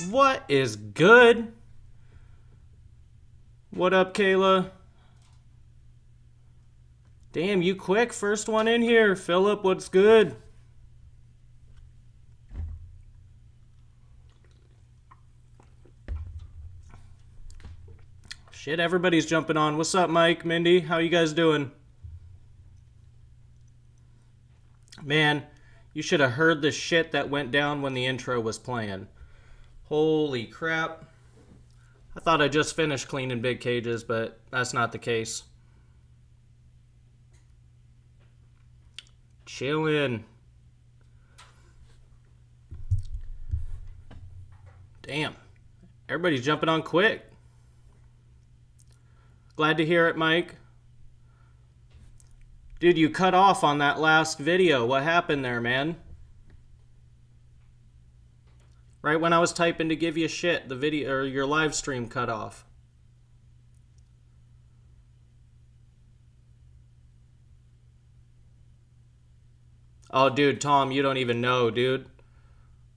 What is good? What up, Kayla? Damn, you quick. First one in here. Philip, what's good? Shit, everybody's jumping on. What's up, Mike, Mindy? How you guys doing? Man, you should have heard the shit that went down when the intro was playing. Holy crap. I thought I just finished cleaning big cages, but that's not the case. Chillin'. Damn. Everybody's jumping on quick. Glad to hear it, Mike. Dude, you cut off on that last video. What happened there, man? Right when I was typing to give you shit, the video or your live stream cut off. Oh, dude, Tom, you don't even know, dude.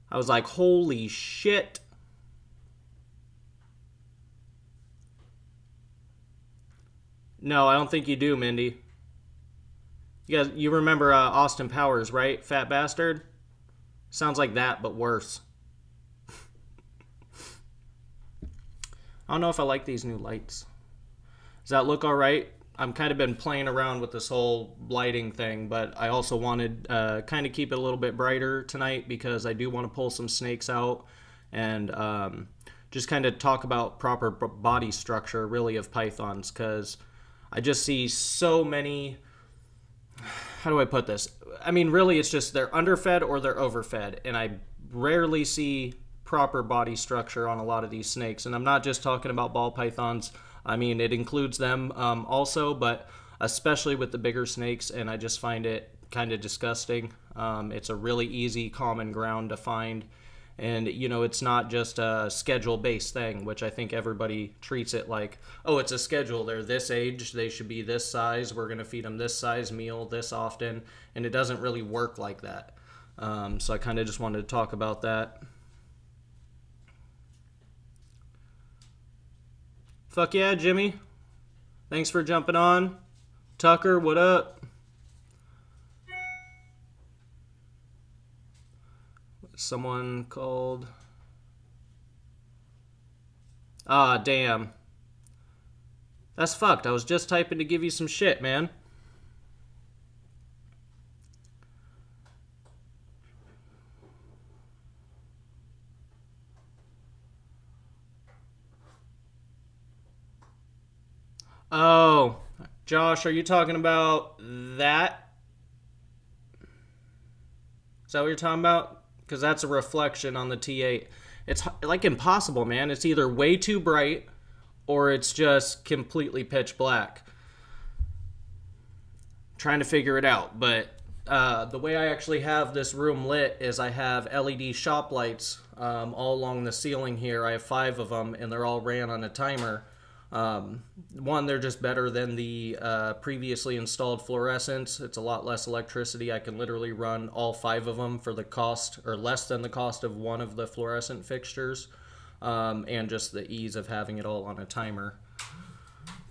I was like, holy shit. No, I don't think you do, Mindy. You remember Austin Powers, right? Fat bastard? Sounds like that, but worse. I don't know if I like these new lights. Does that look alright? I'm kind of been playing around with this whole lighting thing, but I also wanted kind of keep it a little bit brighter tonight because I do want to pull some snakes out and just kind of talk about proper body structure, really, of pythons, because I just see so many... How do I put this? I mean, really, it's just they're underfed or they're overfed, and I rarely see proper body structure on a lot of these snakes. And I'm not just talking about ball pythons. I mean, it includes them also, but especially with the bigger snakes, and I just find it kind of disgusting. It's a really easy common ground to find. And, you know, it's not just a schedule-based thing, which I think everybody treats it like, oh, it's a schedule. They're this age. They should be this size. We're going to feed them this size meal this often. And it doesn't really work like that. So I kind of just wanted to talk about that. Fuck yeah, Jimmy. Thanks for jumping on. Tucker, what up? Someone called. Ah, damn. That's fucked. I was just typing to give you some shit, man. Oh, Josh, are you talking about that? Is that what you're talking about? Because that's a reflection on the T8. It's like impossible, man. It's either way too bright or it's just completely pitch black. Trying to figure it out, but the way I actually have this room lit is I have LED shop lights all along the ceiling here. I have 5 of them, and they're all ran on a timer. One, they're just better than the previously installed fluorescents. It's a lot less electricity. I can literally run all 5 of them for the cost, or less than the cost of one of the fluorescent fixtures, and just the ease of having it all on a timer.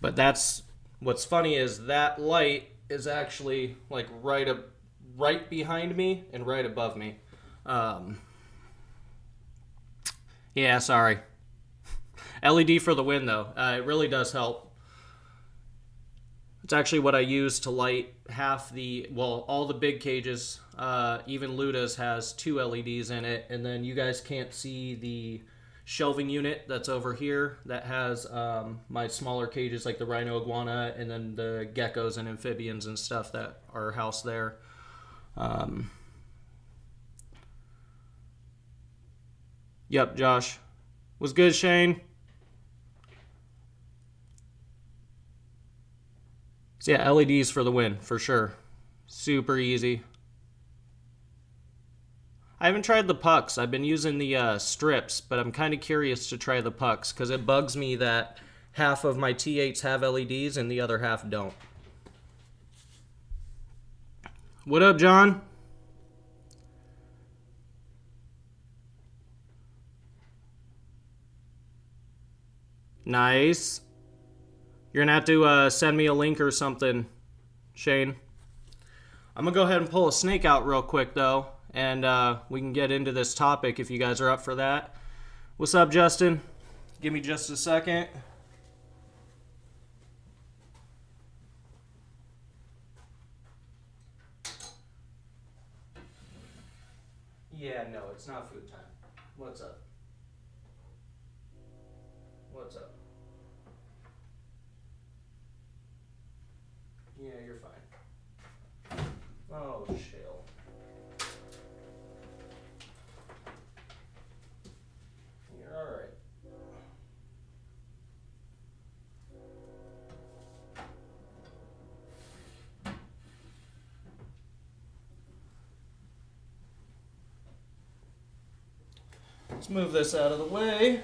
But that's what's funny is that light is actually like right behind me and right above me. Yeah, sorry. LED for the win, though. It really does help. It's actually what I use to light half the, well, all the big cages. Even Luda's has 2 LEDs in it. And then you guys can't see the shelving unit that's over here that has my smaller cages like the rhino iguana and then the geckos and amphibians and stuff that are housed there. Yep, Josh. Was good, Shane? So yeah, LEDs for the win, for sure. Super easy. I haven't tried the pucks. I've been using the strips, but I'm kind of curious to try the pucks because it bugs me that half of my T8s have LEDs and the other half don't. What up, John? Nice. You're going to have to send me a link or something, Shane. I'm going to go ahead and pull a snake out real quick, though, and we can get into this topic if you guys are up for that. What's up, Justin? Give me just a second. Yeah, no, it's not food time. What's up? What's up? Yeah, you're fine. Oh, chill. You're alright. Let's move this out of the way.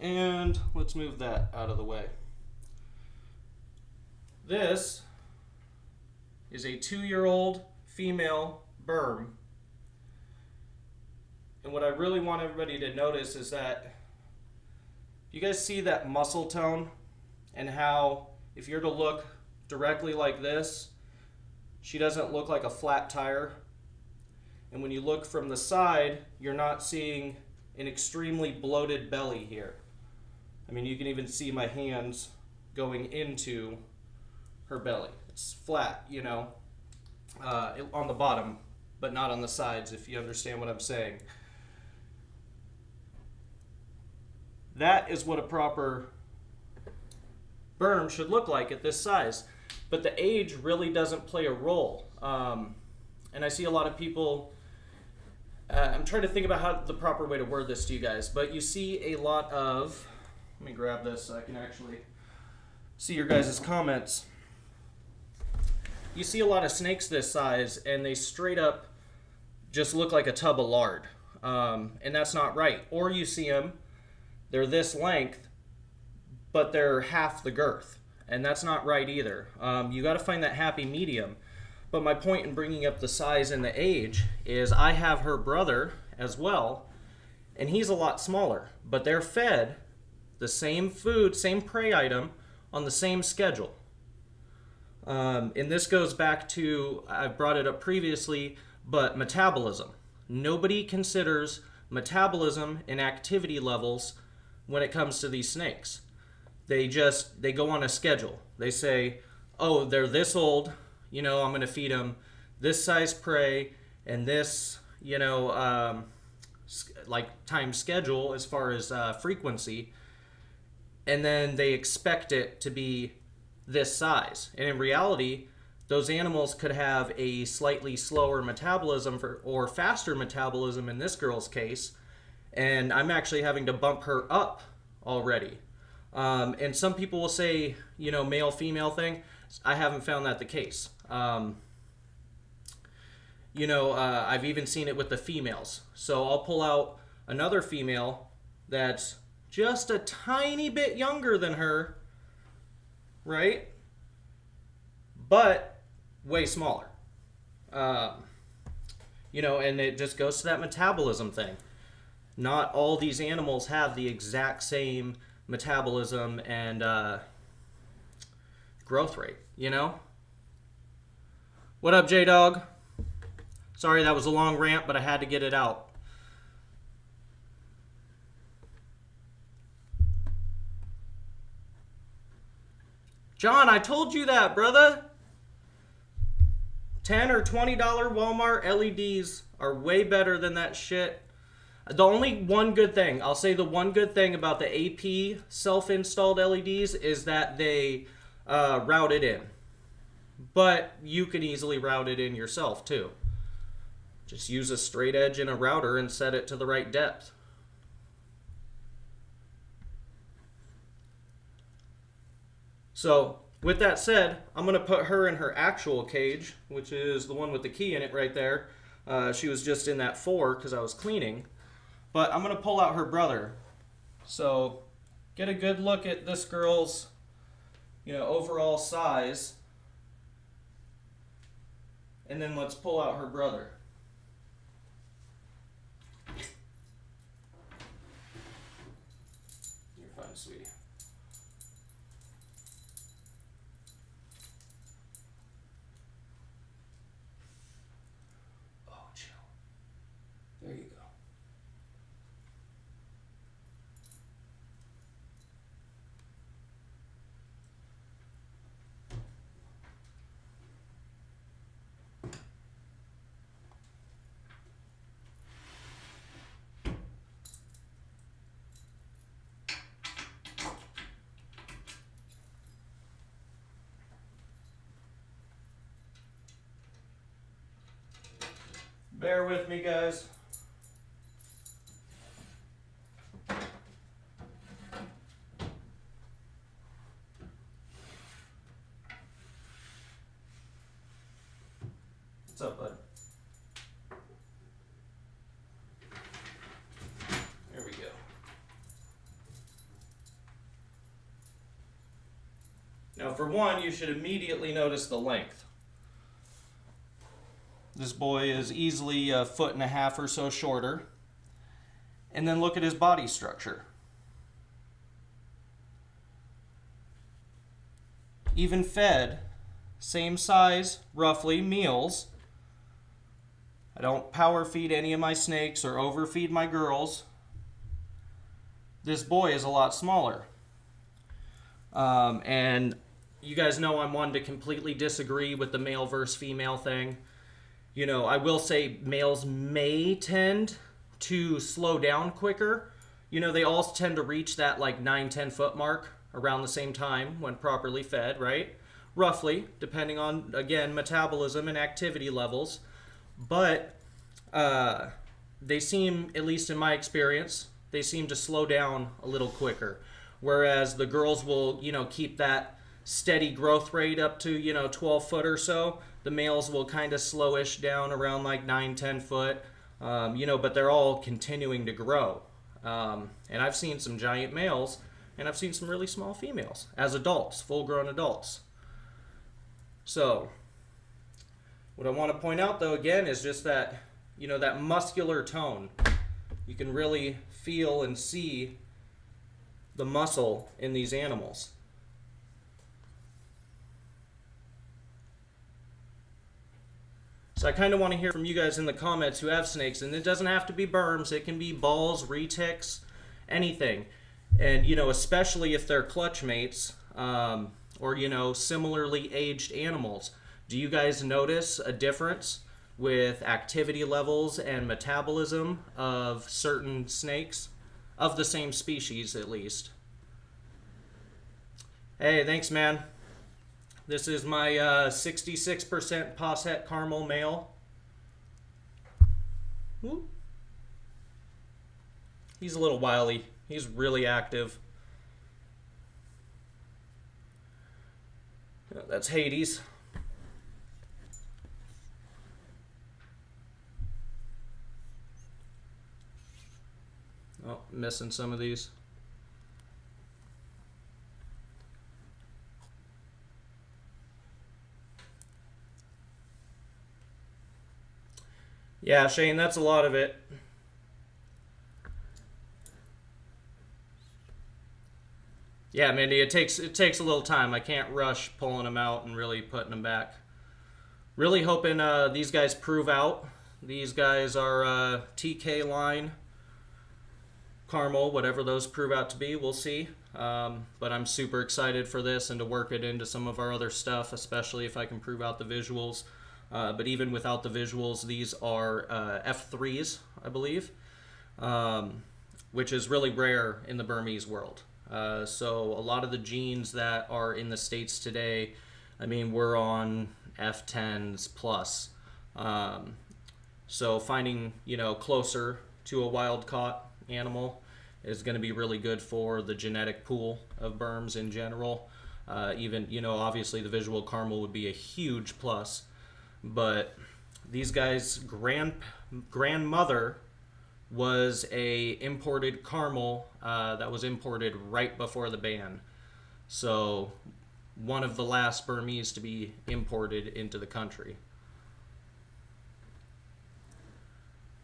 And let's move that out of the way. This is a 2-year-old female berm. And what I really want everybody to notice is that you guys see that muscle tone and how if you're to look directly like this, she doesn't look like a flat tire. And when you look from the side, you're not seeing an extremely bloated belly here. I mean, you can even see my hands going into her belly. It's flat, you know, on the bottom, but not on the sides, if you understand what I'm saying. That is what a proper berm should look like at this size. But the age really doesn't play a role. And I see a lot of people, I'm trying to think about how the proper way to word this to you guys, but you see a lot of, let me grab this so I can actually see your guys' comments. You see a lot of snakes this size and they straight up just look like a tub of lard. And that's not right. Or you see them, they're this length, but they're half the girth. And that's not right either. You got to find that happy medium. But my point in bringing up the size and the age is I have her brother as well, and he's a lot smaller. But they're fed the same food, same prey item on the same schedule. And this goes back to, I've brought it up previously, but metabolism. Nobody considers metabolism and activity levels when it comes to these snakes. They go on a schedule. They say, oh, they're this old, you know, I'm going to feed them this size prey and this, you know, like time schedule as far as frequency. And then they expect it to be this size. And in reality, those animals could have a slightly slower metabolism or faster metabolism in this girl's case. And I'm actually having to bump her up already. And some people will say, you know, male-female thing. I haven't found that the case. You know, I've even seen it with the females. So I'll pull out another female that's just a tiny bit younger than her, right? But way smaller. You know, and it just goes to that metabolism thing. Not all these animals have the exact same metabolism and growth rate, you know? What up, J-Dog? Sorry, that was a long rant, but I had to get it out. John, I told you that, brother. $10 or $20 Walmart LEDs are way better than that shit. The only one good thing, I'll say the one good thing about the AP self-installed LEDs is that they route it in. But you can easily route it in yourself too. Just use a straight edge and a router and set it to the right depth. So, with that said, I'm going to put her in her actual cage, which is the one with the key in it right there. She was just in that 4 because I was cleaning. But I'm going to pull out her brother. So, get a good look at this girl's, you know, overall size. And then let's pull out her brother. You're fine. down, sweetie. Oh, chill. There you go. Bear with me, guys. What's up, bud? There we go. Now, for one, you should immediately notice the length. This boy is easily 1.5 feet or so shorter. And then look at his body structure. Even fed, same size, roughly, meals. I don't power feed any of my snakes or overfeed my girls. This boy is a lot smaller. And you guys know I'm one to completely disagree with the male versus female thing. You know, I will say males may tend to slow down quicker. You know, they all tend to reach that like 9-10 foot mark around the same time when properly fed, right? Roughly, depending on, again, metabolism and activity levels. But they seem, at least in my experience, they seem to slow down a little quicker. Whereas the girls will, you know, keep that steady growth rate up to, 12 foot or so. The males will kind of slowish down around like 9-10 foot, but they're all continuing to grow. And I've seen some giant males, and I've seen some really small females as adults, full-grown adults. So, what I want to point out, though, again, is just that, that muscular tone. You can really feel and see the muscle in these animals. So I kind of want to hear from you guys in the comments who have snakes, and it doesn't have to be burms. It can be balls, retics, anything. And, especially if they're clutch mates or, similarly aged animals. Do you guys notice a difference with activity levels and metabolism of certain snakes? Of the same species, at least. Hey, thanks, man. This is my 66% Posset caramel male. Whoop. He's a little wily. He's really active. That's Hades. Oh, missing some of these. Yeah, Shane, that's a lot of it. Yeah, Mindy, it takes a little time. I can't rush pulling them out and really putting them back. Really hoping these guys prove out. These guys are TK line, caramel, whatever those prove out to be, we'll see. But I'm super excited for this and to work it into some of our other stuff, especially if I can prove out the visuals. But even without the visuals, these are F3s, I believe, which is really rare in the Burmese world. So a lot of the genes that are in the States today, we're on F10s plus. So finding, closer to a wild-caught animal is going to be really good for the genetic pool of Burms in general. Even, obviously the visual caramel would be a huge plus. But these guys' grandmother was a imported caramel that was imported right before the ban. So one of the last Burmese to be imported into the country.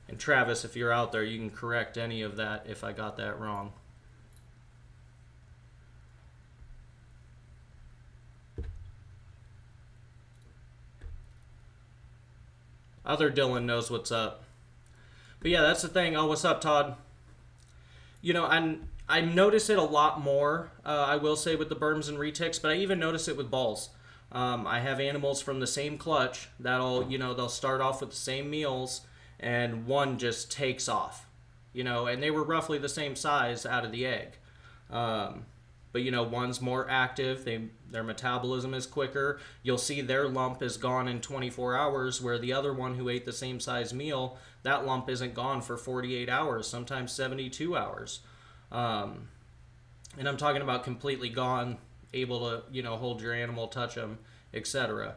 And Travis, if you're out there, you can correct any of that if I got that wrong. Other Dylan knows what's up. But yeah, that's the thing. Oh, what's up, Todd? You know, I notice it a lot more, I will say, with the berms and retics, but I even notice it with balls. I have animals from the same clutch that'll, they'll start off with the same meals, and one just takes off, and they were roughly the same size out of the egg. But, one's more active, their metabolism is quicker. You'll see their lump is gone in 24 hours, where the other one who ate the same size meal, that lump isn't gone for 48 hours, sometimes 72 hours. And I'm talking about completely gone, able to, hold your animal, touch them, etc.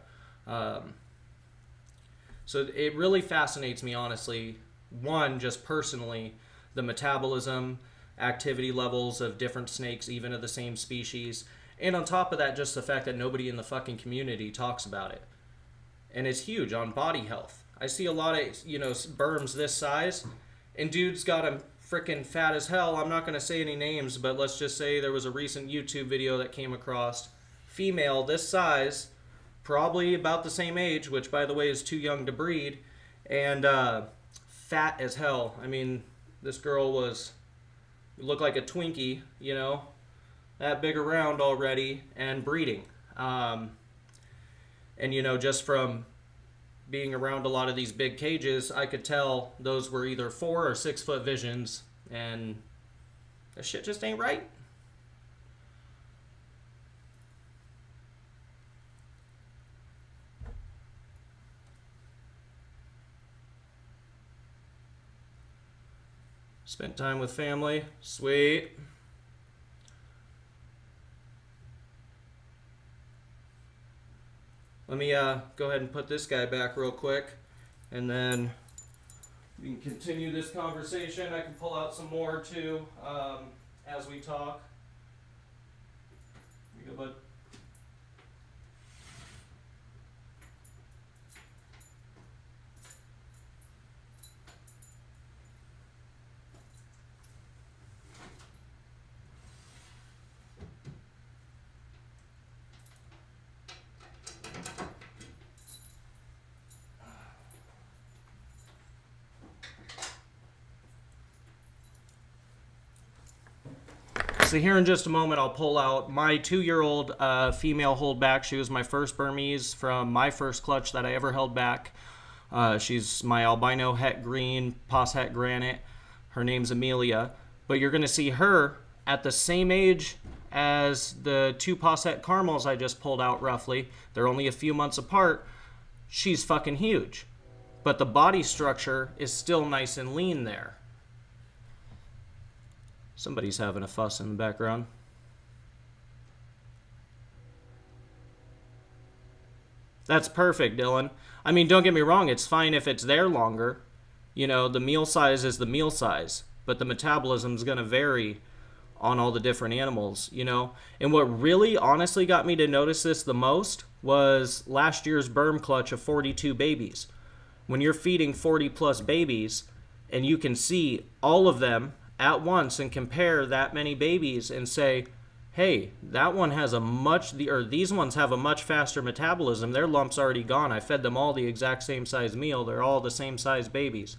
So it really fascinates me, honestly. One, just personally, the metabolism, activity levels of different snakes, even of the same species. And on top of that, just the fact that nobody in the fucking community talks about it. And it's huge on body health. I see a lot of, berms this size, and dudes got them freaking fat as hell. I'm not going to say any names, but let's just say there was a recent YouTube video that came across. Female this size, probably about the same age, which by the way is too young to breed, and fat as hell. I mean, this girl looked like a Twinkie, that big around already, and breeding. And just from being around a lot of these big cages, I could tell those were either 4 or 6 foot visions, and that shit just ain't right. Spent time with family. Sweet. Let me go ahead and put this guy back real quick, and then we can continue this conversation. I can pull out some more too as we talk. Here you go, bud. So here in just a moment, I'll pull out my 2-year-old female holdback. She was my first Burmese from my first clutch that I ever held back. She's my albino het green, pos het granite. Her name's Amelia. But you're going to see her at the same age as the 2 pos het caramels I just pulled out roughly. They're only a few months apart. She's fucking huge. But the body structure is still nice and lean there. Somebody's having a fuss in the background. That's perfect, Dylan. I mean, don't get me wrong, it's fine if it's there longer. The meal size is the meal size, but the metabolism's going to vary on all the different animals, And what really honestly got me to notice this the most was last year's berm clutch of 42 babies. When you're feeding 40 plus babies and you can see all of them at once and compare that many babies and say, hey, that one has these ones have a much faster metabolism. Their lump's already gone. I fed them all the exact same size meal. They're all the same size babies.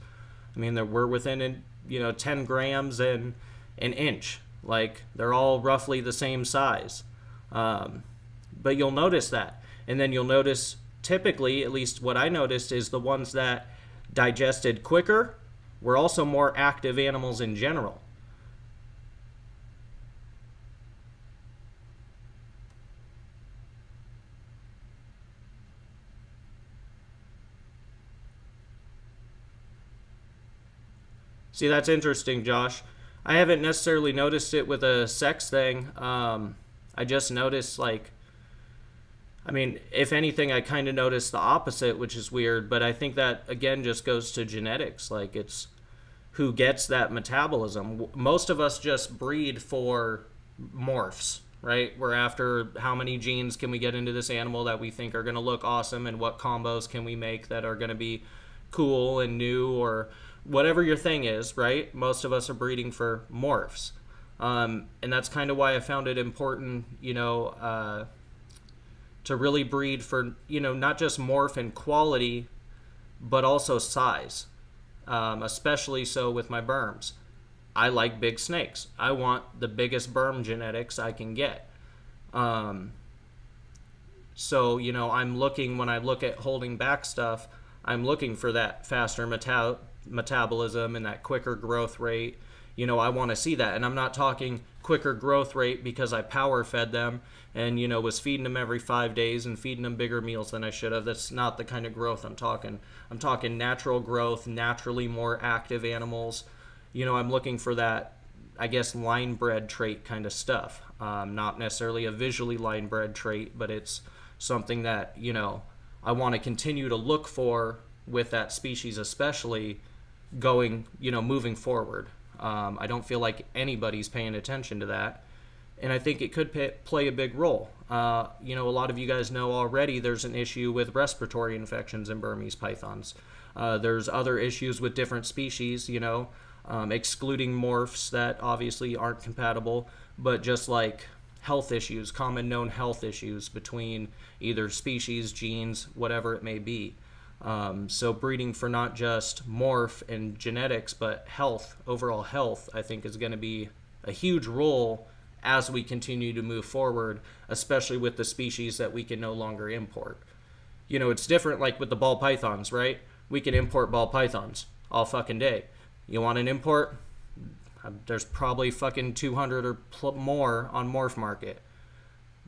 I mean, we're within, 10 grams and an inch. Like, they're all roughly the same size. But you'll notice that. And then you'll notice, typically, at least what I noticed, is the ones that digested quicker were also more active animals in general. See, that's interesting, Josh. I haven't necessarily noticed it with a sex thing. I just noticed, if anything, I kind of noticed the opposite, which is weird. But I think that, again, just goes to genetics. It's who gets that metabolism. Most of us just breed for morphs, right? We're after how many genes can we get into this animal that we think are going to look awesome, and what combos can we make that are going to be cool and new, or whatever your thing is, right? Most of us are breeding for morphs. And that's kind of why I found it important, to really breed for, not just morph and quality, but also size, especially so with my berms. I like big snakes. I want the biggest berm genetics I can get. So, I'm looking, when I look at holding back stuff, I'm looking for that faster metabolism and that quicker growth rate. I want to see that. And I'm not talking quicker growth rate because I power fed them and, was feeding them every 5 days and feeding them bigger meals than I should have. That's not the kind of growth I'm talking. I'm talking natural growth, naturally more active animals. I'm looking for that, I guess, line bred trait kind of stuff. Not necessarily a visually line bred trait, but it's something that, I want to continue to look for with that species, especially going, moving forward. I don't feel like anybody's paying attention to that. And I think it could play a big role. A lot of you guys know already there's an issue with respiratory infections in Burmese pythons. There's other issues with different species, excluding morphs that obviously aren't compatible, but just like health issues, common known health issues between either species, genes, whatever it may be. So breeding for not just morph and genetics, but health, overall health, I think is going to be a huge role as we continue to move forward, especially with the species that we can no longer import. It's different like with the ball pythons, right? We can import ball pythons all fucking day. You want an import? There's probably fucking 200 or more on Morph Market.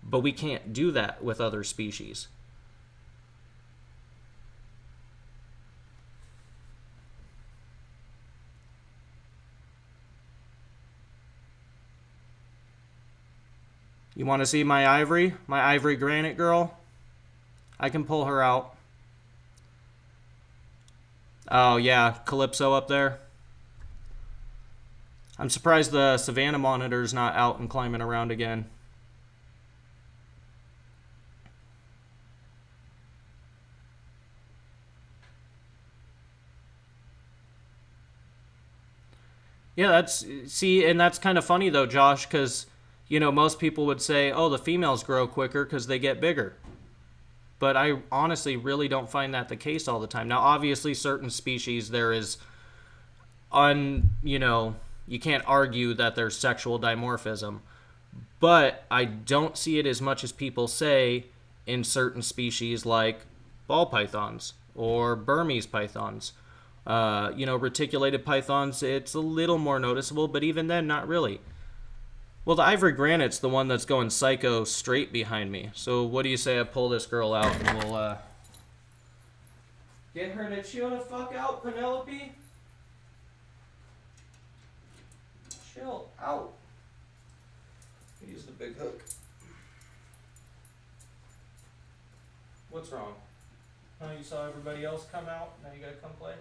But we can't do that with other species. You want to see my ivory? My ivory granite girl? I can pull her out. Oh yeah, Calypso up there. I'm surprised the Savannah monitor's not out and climbing around again. Yeah, and that's kind of funny though, Josh, because, most people would say, oh, the females grow quicker because they get bigger. But I honestly really don't find that the case all the time. Now, obviously, certain species, there is, you can't argue that there's sexual dimorphism. But I don't see it as much as people say in certain species like ball pythons or Burmese pythons. Reticulated pythons, it's a little more noticeable, but even then, not really. Well, the ivory granite's the one that's going psycho straight behind me. So what do you say I pull this girl out and we'll, get her to chill the fuck out, Penelope? Chill out. Use the big hook. What's wrong? Oh, you saw everybody else come out, now you gotta come play?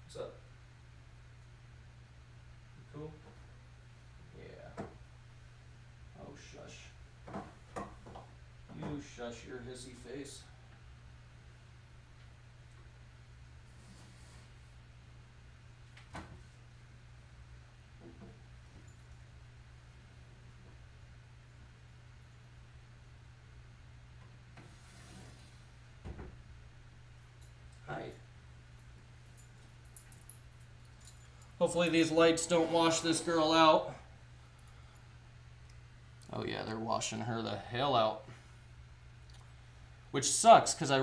What's up? You cool? Yeah. Oh, shush. You shush your hissy face. Hi. Hopefully these lights don't wash this girl out. Oh yeah, they're washing her the hell out. Which sucks, because I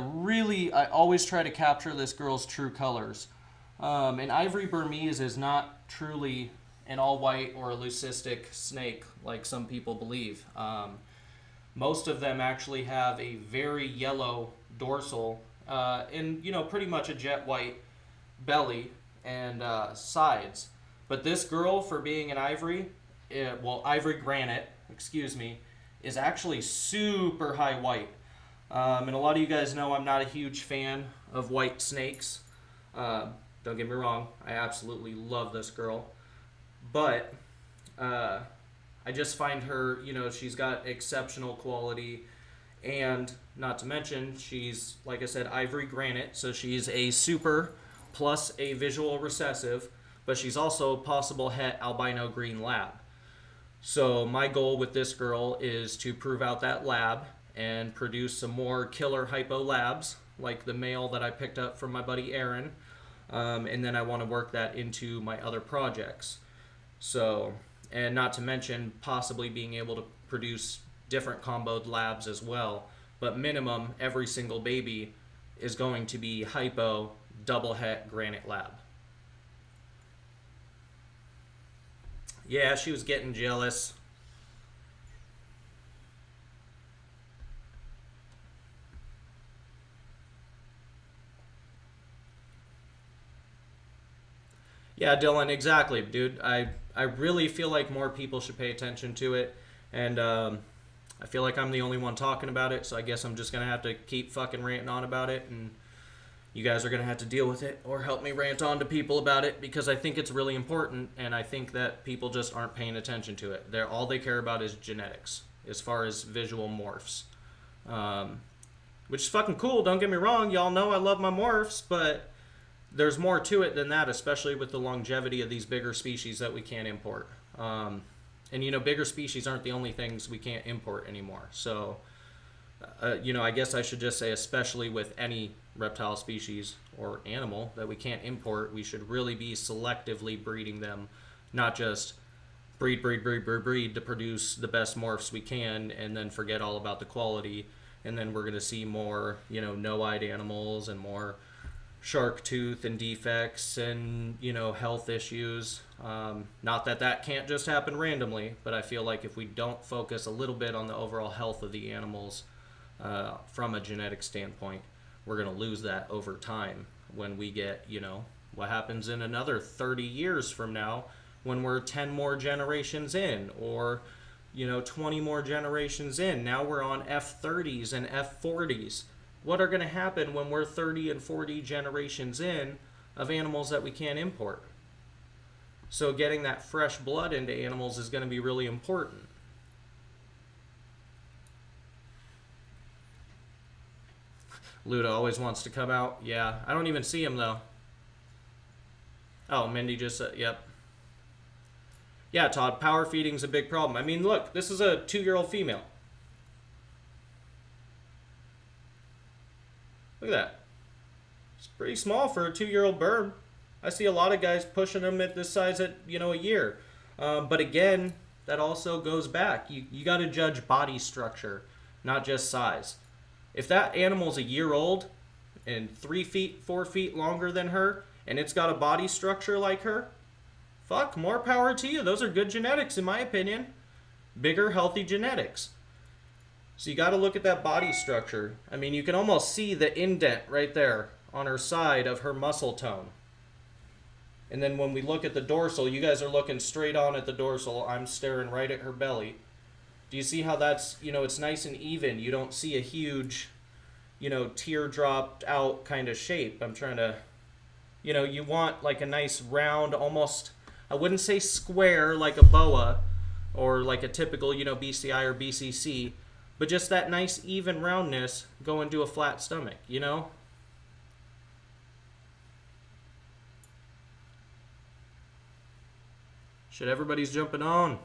always try to capture this girl's true colors. An ivory Burmese is not truly an all-white or a leucistic snake like some people believe. Most of them actually have a very yellow dorsal and, pretty much a jet white belly and sides. But this girl, for being an ivory, ivory granite, is actually super high white. And a lot of you guys know I'm not a huge fan of white snakes. Don't get me wrong, I absolutely love this girl. But I just find her, she's got exceptional quality. And not to mention, she's, like I said, ivory granite. So she's a super plus a visual recessive. But she's also a possible het albino green lab. So my goal with this girl is to prove out that lab and produce some more killer hypo labs, like the male that I picked up from my buddy Aaron. And then I want to work that into my other projects. So, and not to mention possibly being able to produce different comboed labs as well. But minimum, every single baby is going to be hypo double het granite lab. Yeah, she was getting jealous. Yeah, Dylan, exactly, dude. I really feel like more people should pay attention to it, and I feel like I'm the only one talking about it, so I guess I'm just gonna have to keep fucking ranting on about it, and you guys are gonna have to deal with it or help me rant on to people about it, because I think it's really important, and I think that people just aren't paying attention to it. All they care about is genetics as far as visual morphs, which is fucking cool. Don't get me wrong, y'all know I love my morphs, but there's more to it than that, especially with the longevity of these bigger species that we can't import. And, you know, bigger species aren't the only things we can't import anymore. So, you know, I guess I should just say, especially with any reptile species or animal that we can't import, we should really be selectively breeding them, not just breed to produce the best morphs we can and then forget all about the quality. And then we're going to see more, you know, no-eyed animals and more shark tooth and defects and, you know, health issues. Not that that can't just happen randomly, but I feel like if we don't focus a little bit on the overall health of the animals from a genetic standpoint, we're going to lose that over time when we get, you know, what happens in another 30 years from now when we're 10 more generations in, or, you know, 20 more generations in. Now we're on F30s and F40s. What are going to happen when we're 30 and 40 generations in of animals that we can't import? So getting that fresh blood into animals is going to be really important. Luda always wants to come out. Yeah, I don't even see him though. Oh, Mindy just said, yep. Yeah, Todd, power feeding's a big problem. I mean, look, this is a 2-year-old female. Look at that. It's pretty small for a 2-year-old bird. I see a lot of guys pushing them at this size at, you know, a year. But again, that also goes back. You got to judge body structure, not just size. If that animal's a year old and 3 feet, 4 feet longer than her, and it's got a body structure like her, fuck, more power to you. Those are good genetics, in my opinion. Bigger, healthy genetics. So you got to look at that body structure. I mean, you can almost see the indent right there on her side of her muscle tone. And then when we look at the dorsal, you guys are looking straight on at the dorsal. I'm staring right at her belly. Do you see how that's, you know, it's nice and even. You don't see a huge, you know, teardropped out kind of shape. I'm trying to, you know, you want like a nice round, almost, I wouldn't say square like a boa or like a typical, you know, BCI or BCC, but just that nice even roundness going to a flat stomach, you know? Shit, everybody's jumping on.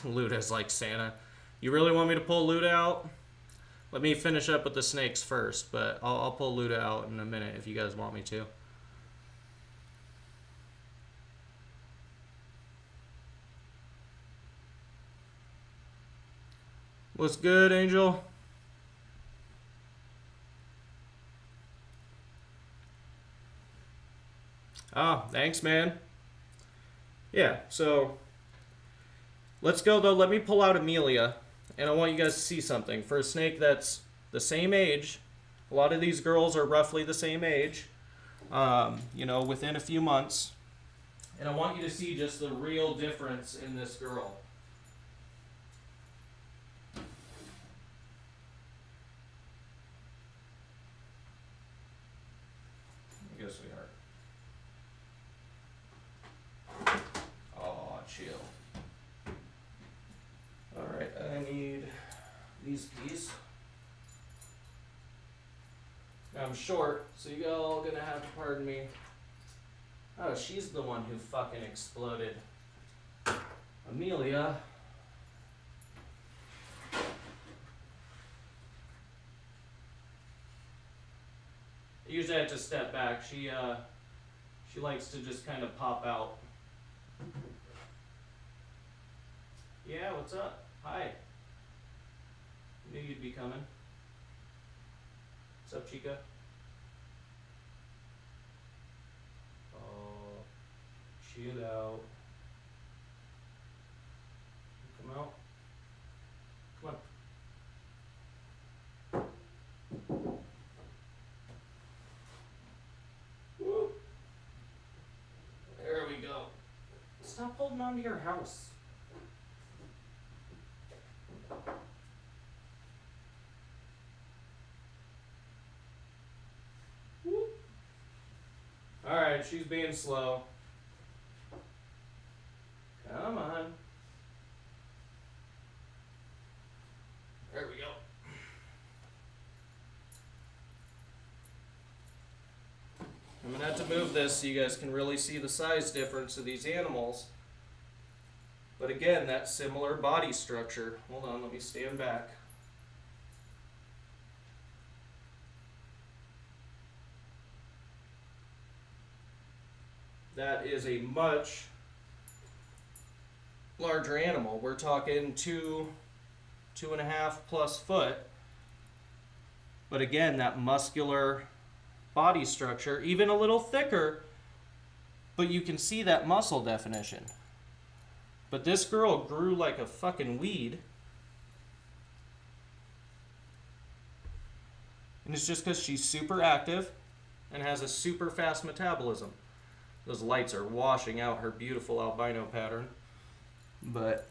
Luda's like, Santa, you really want me to pull Luda out? Let me finish up with the snakes first, but I'll pull Luda out in a minute if you guys want me to. What's good, Angel? Ah, thanks, man. Yeah, so let's go, though. Let me pull out Amelia, and I want you guys to see something. For a snake that's the same age, a lot of these girls are roughly the same age, you know, within a few months. And I want you to see just the real difference in this girl. I guess we are. Oh, chill. Alright, I need these keys. I'm short, so you all gonna have to pardon me. Oh, she's the one who fucking exploded. Amelia. Usually I have to step back. She likes to just kind of pop out. Yeah, what's up? Hi. Knew you'd be coming. What's up, Chica? Oh, chill out. Come out. Come on. Woo. There we go. Stop holding on to your house. Alright, she's being slow. Come on. There we go. I'm going to have to move this so you guys can really see the size difference of these animals. But again, that similar body structure. Hold on, let me stand back. That is a much larger animal. We're talking 2.5 plus foot. But again, that muscular body structure, even a little thicker, but you can see that muscle definition. But this girl grew like a fucking weed. And it's just because she's super active and has a super fast metabolism. Those lights are washing out her beautiful albino pattern. But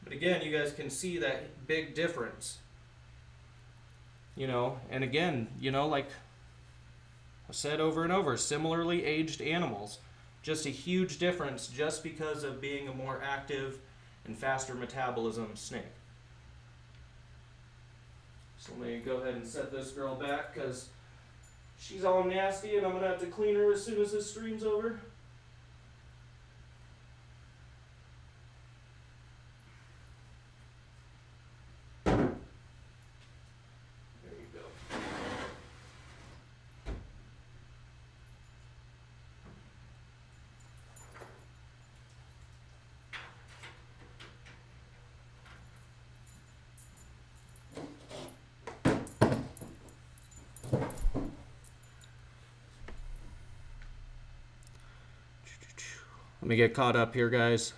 again, you guys can see that big difference. You know, and again, you know, like I said over and over, similarly aged animals. Just a huge difference just because of being a more active and faster metabolism snake. So let me go ahead and set this girl back because she's all nasty and I'm going to have to clean her as soon as this stream's over. Let me get caught up here, guys.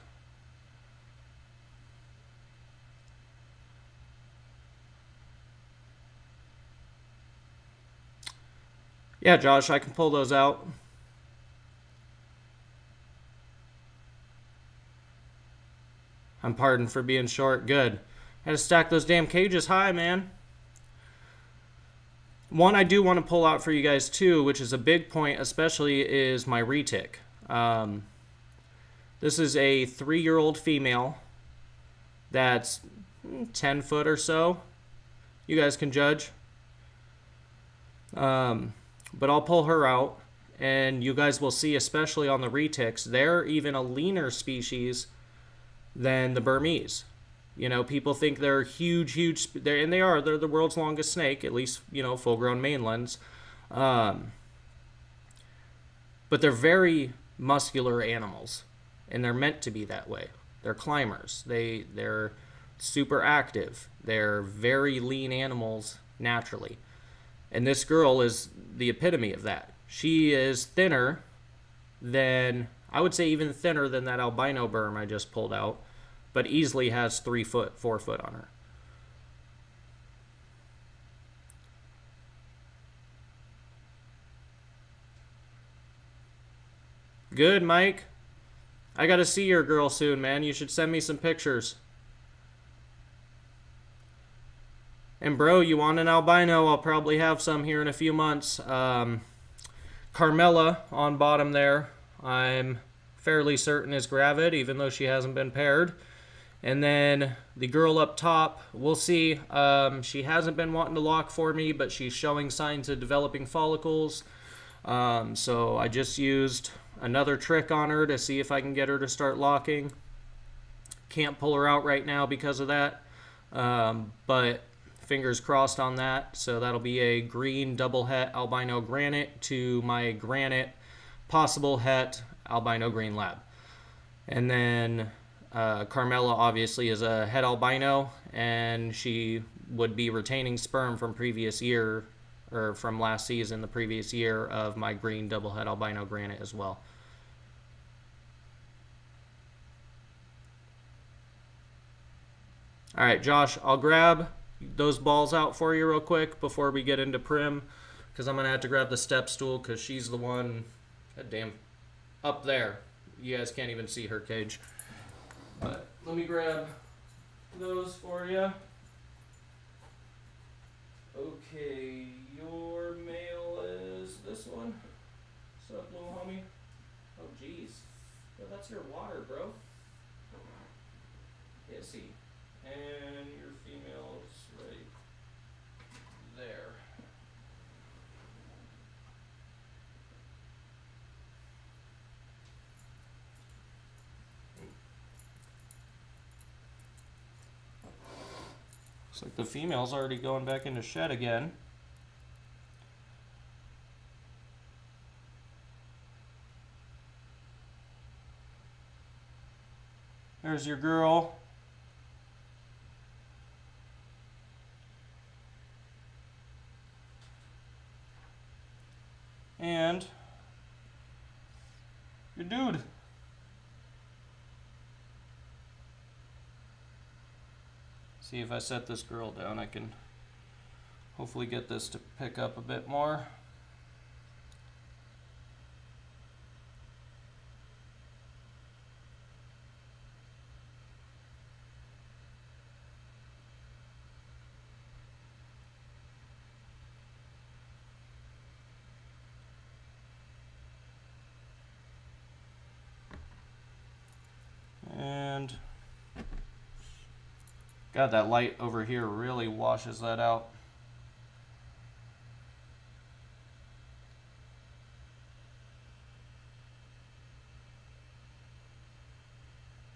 Yeah, Josh, I can pull those out. I'm pardoned for being short. Good. Had to stack those damn cages high, man. One I do want to pull out for you guys too, which is a big point, especially, is my retic. This is a 3-year-old female that's 10 foot or so. You guys can judge. But I'll pull her out, and you guys will see, especially on the retics, they're even a leaner species than the Burmese. You know, people think they're huge, and they are. They're the world's longest snake, at least, you know, full-grown mainlands. But they're very muscular animals, and they're meant to be that way. They're climbers. They're super active. They're very lean animals naturally. And this girl is the epitome of that. She is thinner than, I would say even thinner than that albino Burm I just pulled out, but easily has 3 foot, 4 foot on her. Good, Mike. I gotta see your girl soon, man. You should send me some pictures. And bro, you want an albino? I'll probably have some here in a few months. Carmela on bottom there, I'm fairly certain is gravid, even though she hasn't been paired. And then the girl up top, we'll see. She hasn't been wanting to lock for me, but she's showing signs of developing follicles. So I just used another trick on her to see if I can get her to start locking. Can't pull her out right now because of that, but fingers crossed on that. So that'll be a green double het albino granite to my granite possible het albino green lab. And then Carmela obviously is a het albino, and she would be retaining sperm from previous year, or from last season, the previous year, of my green double het albino granite as well. All right, Josh, I'll grab those balls out for you real quick before we get into Prim, because I'm going to have to grab the step stool because she's the one, goddamn, up there. You guys can't even see her cage. But let me grab those for you. Okay, your mail is this one. What's up, little homie? Oh, jeez. Yo, that's your water, bro. Yeah, see. And your female's right there. Looks like the female's already going back into shed again. There's your girl. And your dude. See, if I set this girl down, I can hopefully get this to pick up a bit more. And God, that light over here really washes that out.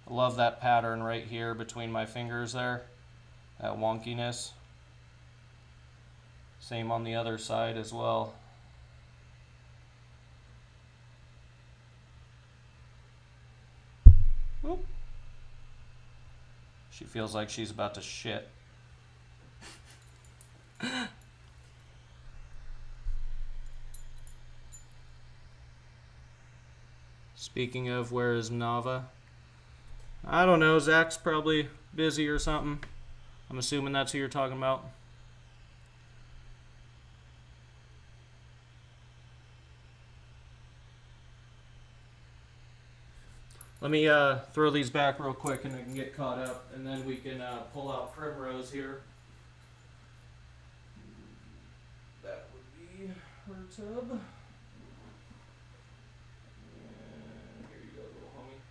I love that pattern right here between my fingers there, that wonkiness. Same on the other side as well. Whoop. She feels like she's about to shit. Speaking of, where is Nava? I don't know, Zach's probably busy or something. I'm assuming that's who you're talking about. Let me throw these back real quick and I can get caught up, and then we can pull out Primrose here. That would be her tub. And here you go, little homie.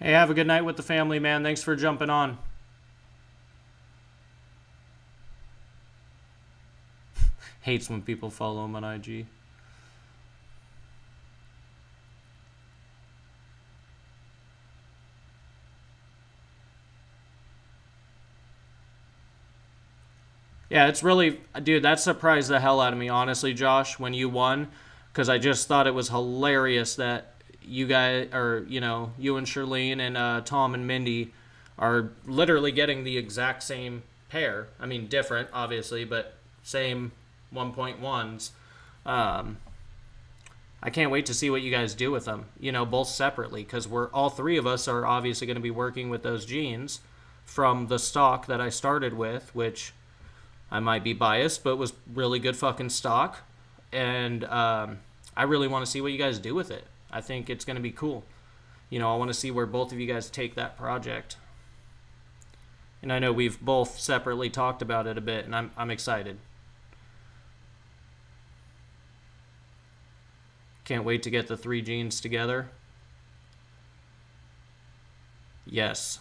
Hey, have a good night with the family, man. Thanks for jumping on. Hates when people follow him on IG. Yeah, it's really, dude, that surprised the hell out of me, honestly, Josh, when you won, because I just thought it was hilarious that you guys, or, you know, you and Shirlene and Tom and Mindy are literally getting the exact same pair. I mean, different, obviously, but same 1.1s. I can't wait to see what you guys do with them, you know, both separately, because all three of us are obviously going to be working with those genes from the stock that I started with, which I might be biased, but was really good fucking stock. And I really want to see what you guys do with it. I think it's going to be cool. You know, I want to see where both of you guys take that project. And I know we've both separately talked about it a bit, and I'm excited. Can't wait to get the 3 genes together. Yes.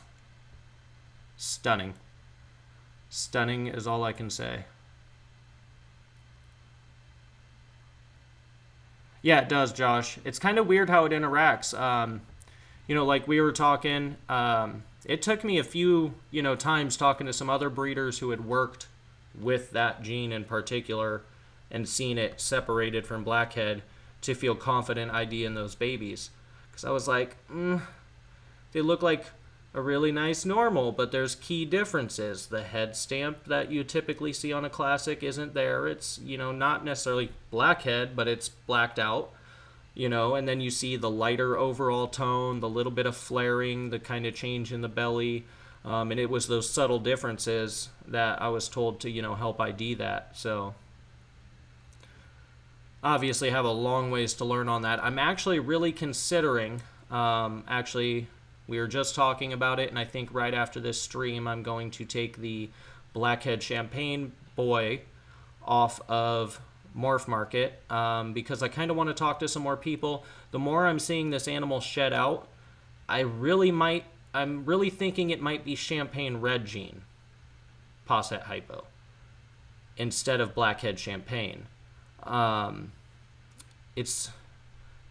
Stunning. Stunning is all I can say. Yeah, it does, Josh. It's kind of weird how it interacts. Like we were talking, it took me a few, times talking to some other breeders who had worked with that gene in particular and seen it separated from blackhead to feel confident IDing those babies. Because I was like, they look like a really nice normal, but there's key differences. The head stamp that you typically see on a classic isn't there. It's, not necessarily blackhead, but it's blacked out, and then you see the lighter overall tone, the little bit of flaring, the kind of change in the belly. And it was those subtle differences that I was told to, help ID that. So obviously have a long ways to learn on that. I'm actually really considering, we were just talking about it, and I think right after this stream, I'm going to take the Blackhead Champagne boy off of Morph Market because I kind of want to talk to some more people. The more I'm seeing this animal shed out, I'm really thinking it might be Champagne Red Gene, Posset Hypo, instead of Blackhead Champagne. It's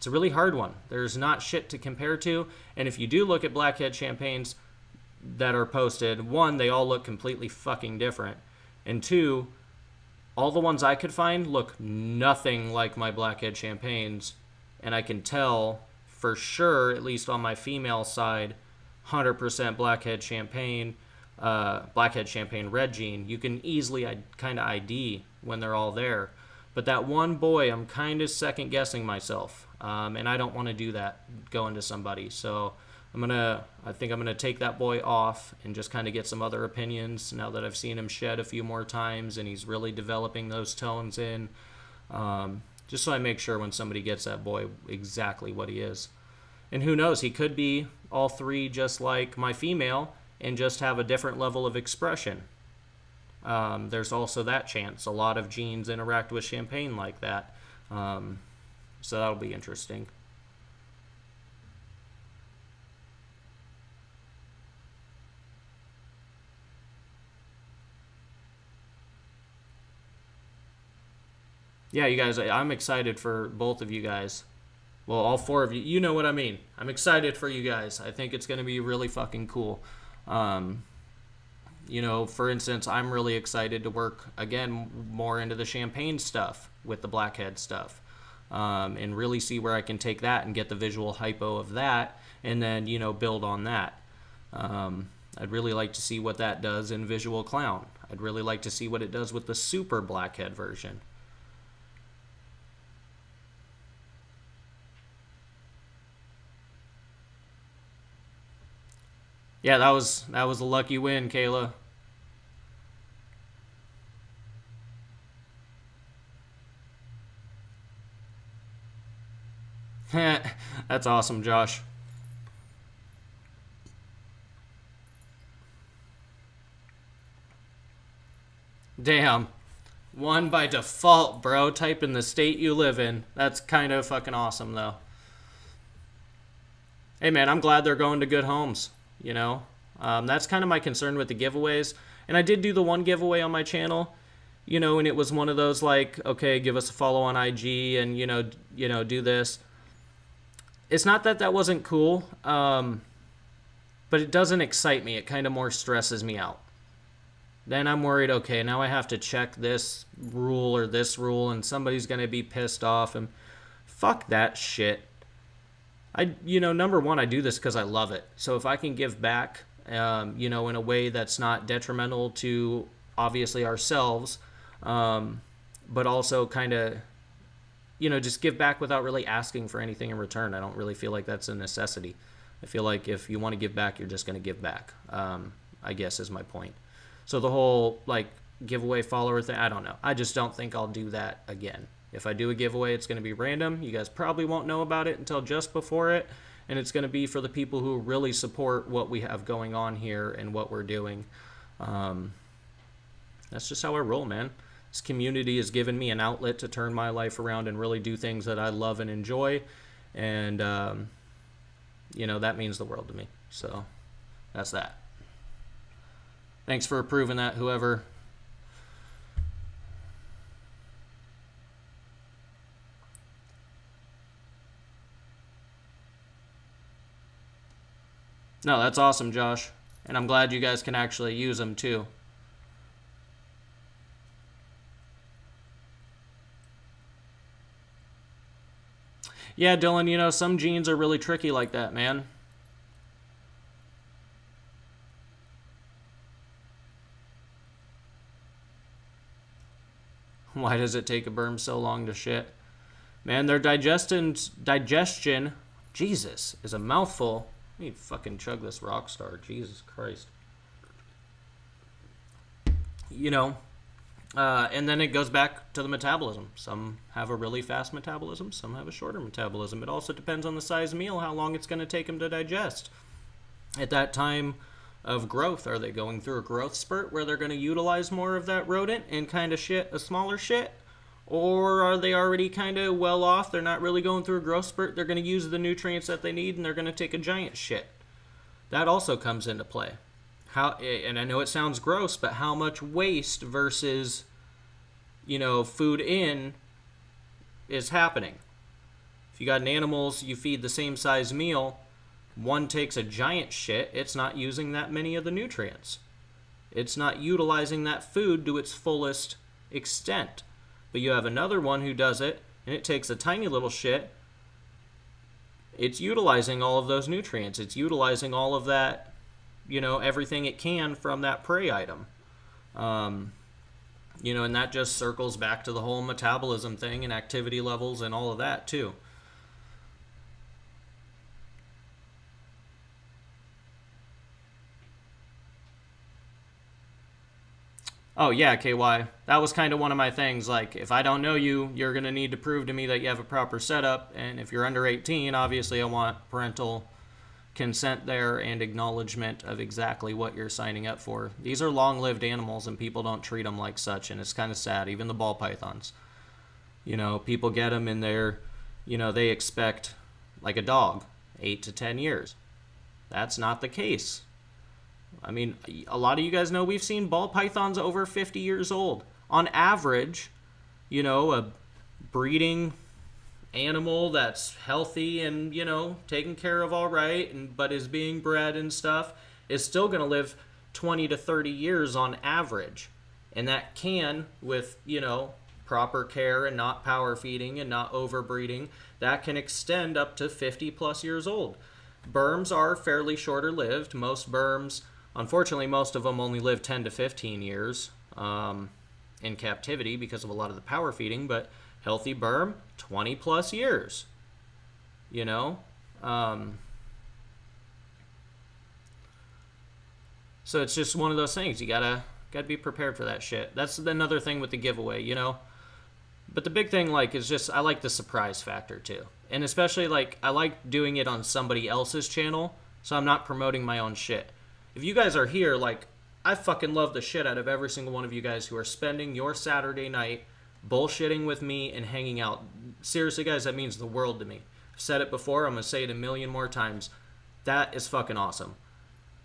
a really hard one. There's not shit to compare to. And if you do look at Blackhead Champagnes that are posted, one, they all look completely fucking different. And two, all the ones I could find look nothing like my Blackhead Champagnes. And I can tell for sure, at least on my female side, 100% Blackhead Champagne Red Gene. You can easily kind of ID when they're all there. But that one boy, I'm kind of second guessing myself. And I don't want to do that going to somebody. So I think I'm going to take that boy off and just kind of get some other opinions now that I've seen him shed a few more times and he's really developing those tones in. Just so I make sure when somebody gets that boy exactly what he is. And who knows, he could be all 3 just like my female and just have a different level of expression. There's also that chance. A lot of genes interact with Champagne like that. So that'll be interesting. Yeah, you guys, I'm excited for both of you guys. Well, all 4 of you. You know what I mean. I'm excited for you guys. I think it's going to be really fucking cool. For instance, I'm really excited to work, again, more into the Champagne stuff with the Blackhead stuff. And really see where I can take that and get the visual hypo of that and then, build on that. I'd really like to see what that does in Visual Clown. I'd really like to see what it does with the super Blackhead version. Yeah, that was a lucky win, Kayla. That's awesome, Josh. Damn. 1 by default, bro. Type in the state you live in. That's kind of fucking awesome, though. Hey, man, I'm glad they're going to good homes, That's kind of my concern with the giveaways. And I did do the one giveaway on my channel, and it was one of those like, okay, give us a follow on IG and, do this. It's not that that wasn't cool, but it doesn't excite me. It kind of more stresses me out. Then I'm worried, okay, now I have to check this rule or this rule, and somebody's going to be pissed off. And fuck that shit. Number one, I do this because I love it. So if I can give back, in a way that's not detrimental to, obviously, ourselves, but also kind of, just give back without really asking for anything in return. I don't really feel like that's a necessity. I feel like if you want to give back, you're just going to give back, I guess is my point. So the whole, giveaway follower thing, I don't know. I just don't think I'll do that again. If I do a giveaway, it's going to be random. You guys probably won't know about it until just before it. And it's going to be for the people who really support what we have going on here and what we're doing. That's just how I roll, man. This community has given me an outlet to turn my life around and really do things that I love and enjoy. And, that means the world to me. So that's that. Thanks for approving that, whoever. No, that's awesome, Josh. And I'm glad you guys can actually use them, too. Yeah, Dylan, some genes are really tricky like that, man. Why does it take a berm so long to shit? Man, their digestion, Jesus, is a mouthful. I need to fucking chug this Rockstar. Jesus Christ. And then it goes back to the metabolism. Some have a really fast metabolism. Some have a shorter metabolism. It also depends on the size meal, how long it's going to take them to digest. At that time of growth, are they going through a growth spurt where they're going to utilize more of that rodent and kind of shit a smaller shit? Or are they already kind of well off? They're not really going through a growth spurt. They're going to use the nutrients that they need and they're going to take a giant shit. That also comes into play. And I know it sounds gross, but how much waste versus, food in is happening? If you got animals, you feed the same size meal, one takes a giant shit, it's not using that many of the nutrients. It's not utilizing that food to its fullest extent. But you have another one who does it, and it takes a tiny little shit. It's utilizing all of those nutrients. It's utilizing all of that, everything it can from that prey item. And that just circles back to the whole metabolism thing and activity levels and all of that, too. Oh, yeah, KY. That was kind of one of my things. Like, if I don't know you, you're going to need to prove to me that you have a proper setup. And if you're under 18, obviously I want parental consent there and acknowledgement of exactly what you're signing up for. These are long-lived animals, and people don't treat them like such, and it's kind of sad. Even the ball pythons. People get them in their, they expect, like a dog, 8 to 10 years. That's not the case. I mean, a lot of you guys know we've seen ball pythons over 50 years old. On average, a breeding animal that's healthy and, taken care of all right, but is being bred and stuff, is still going to live 20 to 30 years on average. And that can, with, proper care and not power feeding and not overbreeding, that can extend up to 50 plus years old. Berms are fairly shorter lived. Most berms, unfortunately, most of them only live 10 to 15 years in captivity because of a lot of the power feeding, but healthy berm, 20 plus years, So it's just one of those things. You gotta be prepared for that shit. That's another thing with the giveaway, But the big thing, is just I like the surprise factor too, and especially I like doing it on somebody else's channel, so I'm not promoting my own shit. If you guys are here, I fucking love the shit out of every single one of you guys who are spending your Saturday night bullshitting with me and hanging out. Seriously, guys, that means the world to me. I've said it before. I'm going to say it a million more times. That is fucking awesome.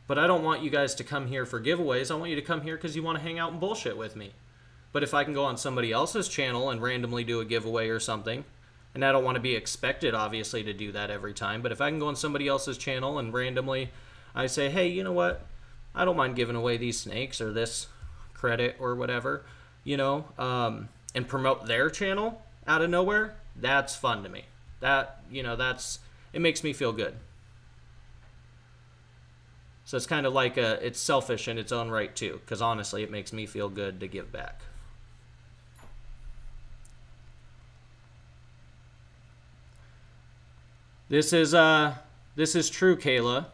But I don't want you guys to come here for giveaways. I want you to come here because you want to hang out and bullshit with me. But if I can go on somebody else's channel and randomly do a giveaway or something, and I don't want to be expected, obviously, to do that every time, but if I can go on somebody else's channel and randomly I say, hey, you know what? I don't mind giving away these snakes or this credit or whatever, and promote their channel out of nowhere, that's fun to me. That, it makes me feel good. So it's kind of it's selfish in its own right too, because honestly, it makes me feel good to give back. This is true, Kayla.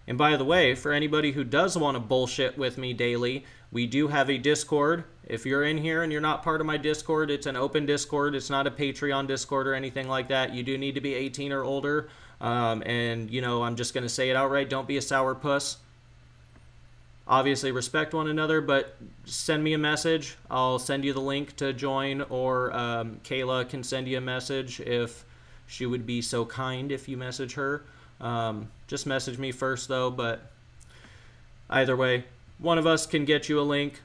And by the way, for anybody who does want to bullshit with me daily, we do have a Discord. If you're in here and you're not part of my Discord, it's an open Discord. It's not a Patreon Discord or anything like that. You do need to be 18 or older. And, I'm just going to say it outright. Don't be a sourpuss. obviously respect one another, but send me a message. I'll send you the link to join, or Kayla can send you a message if she would be so kind if you message her. Just message me first, though, but either way, one of us can get you a link.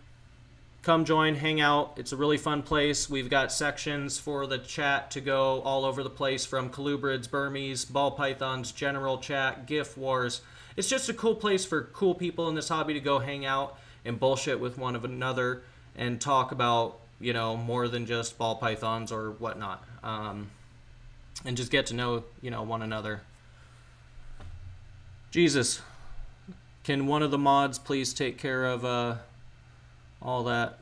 Come join, hang out. It's a really fun place. We've got sections for the chat to go all over the place, from colubrids, Burmese, ball pythons, general chat, gift wars. It's just a cool place for cool people in this hobby to go hang out and bullshit with one another and talk about, you know, more than just ball pythons or whatnot. And just get to know, you know, one another. Jesus, can one of the mods please take care of all that?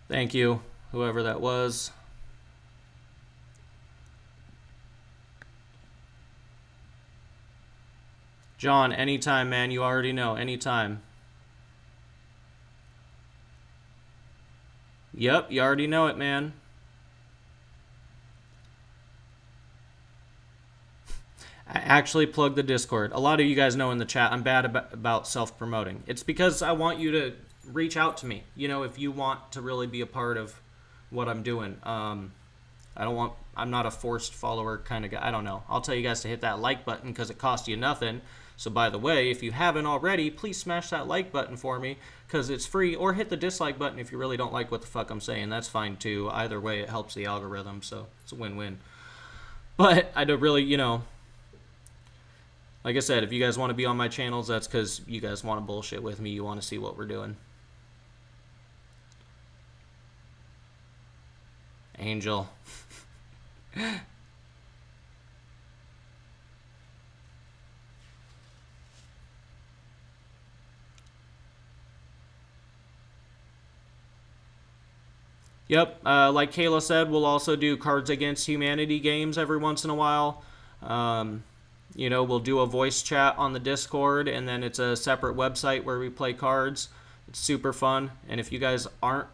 Thank you, whoever that was. John, anytime, man. You already know. Anytime. Yep, you already know it, man. I actually plugged the Discord. A lot of you guys know in the chat I'm bad about self-promoting. It's because I want you to reach out to me. You know, if you want to really be a part of what I'm doing. I'm not a forced follower kind of guy. I don't know. I'll tell you guys to hit that like button because it costs you nothing. So by the way, if you haven't already, please smash that like button for me because it's free, or hit the dislike button if you really don't like what the fuck I'm saying. That's fine too. Either way, it helps the algorithm, so it's a win-win. But I don't really, you know, like I said, if you guys want to be on my channels, that's because you guys want to bullshit with me. You want to see what we're doing. Angel. Yep, like Kayla said, we'll also do Cards Against Humanity games every once in a while. You know, we'll do a voice chat on the Discord, and then it's a separate website where we play cards. It's super fun, and if you guys aren't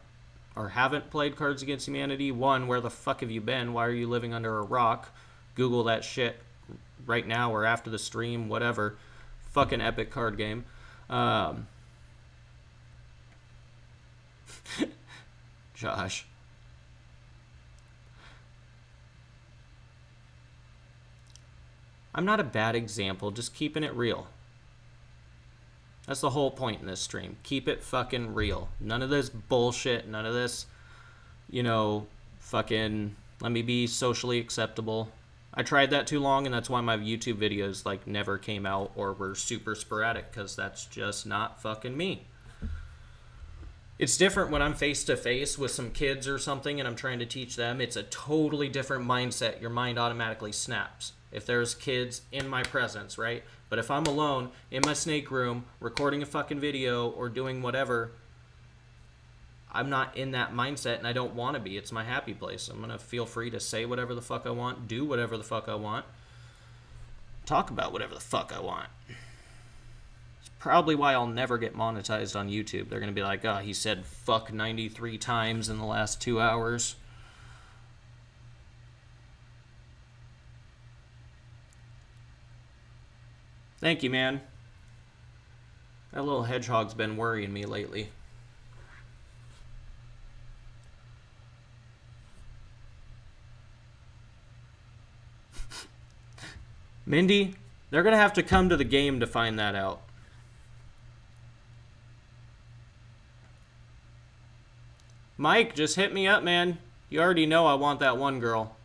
or haven't played Cards Against Humanity, one, where the fuck have you been? Why are you living under a rock? Google that shit right now or after the stream, whatever. Fucking epic card game. Josh. I'm not a bad example, just keeping it real. That's the whole point in this stream. Keep it fucking real. None of this bullshit, none of this, you know, fucking let me be socially acceptable. I tried that too long, and that's why my YouTube videos like never came out or were super sporadic, because that's just not fucking me. It's different when I'm face to face with some kids or something and I'm trying to teach them. It's a totally different mindset. Your mind automatically snaps if there's kids in my presence, right? But if I'm alone in my snake room recording a fucking video or doing whatever, I'm not in that mindset, and I don't want to be. It's my happy place. I'm going to feel free to say whatever the fuck I want, do whatever the fuck I want, talk about whatever the fuck I want. Probably why I'll never get monetized on YouTube. They're going to be like, oh, he said fuck 93 times in the last 2 hours. Thank you, man. That little hedgehog's been worrying me lately. Mindy, they're going to have to come to the game to find that out. Mike, just hit me up, man. You already know I want that one girl.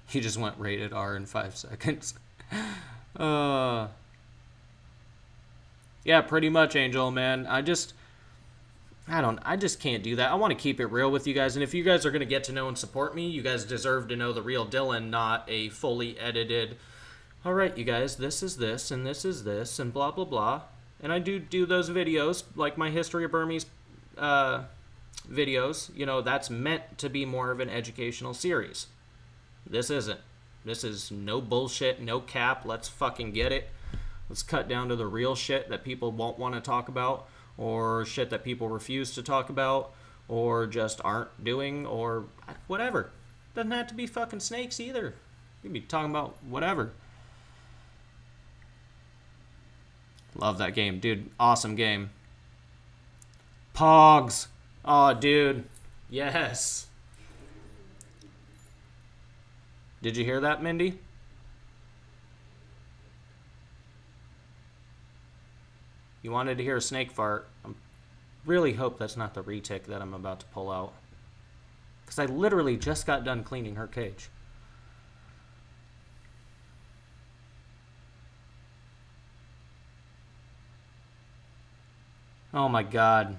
He just went rated R in 5 seconds. Yeah, pretty much, Angel, man. I just can't do that. I want to keep it real with you guys. And if you guys are going to get to know and support me, you guys deserve to know the real Dylan, not a fully edited, all right, you guys, this is this, and this is this, and blah, blah, blah. And I do those videos, like my History of Burmese videos. You know, that's meant to be more of an educational series. This isn't. This is no bullshit, no cap. Let's fucking get it. Let's cut down to the real shit that people won't want to talk about, or shit that people refuse to talk about, or just aren't doing, or whatever. Doesn't have to be fucking snakes either. You can be talking about whatever. Love that game, dude. Awesome game. Pogs. Oh, dude. Yes. Did you hear that, Mindy? You wanted to hear a snake fart. I really hope that's not the retic that I'm about to pull out. Because I literally just got done cleaning her cage. Oh my god.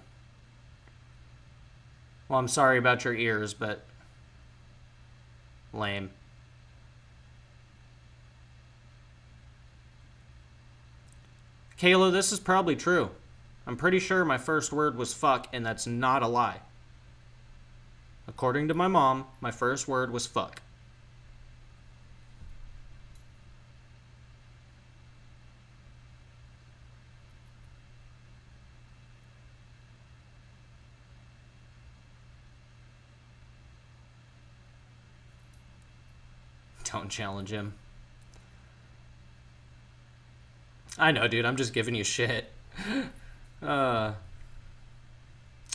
Well, I'm sorry about your ears, but lame. Kayla, this is probably true. I'm pretty sure my first word was fuck, and that's not a lie. According to my mom, my first word was fuck. Don't challenge him. I know, dude. I'm just giving you shit. All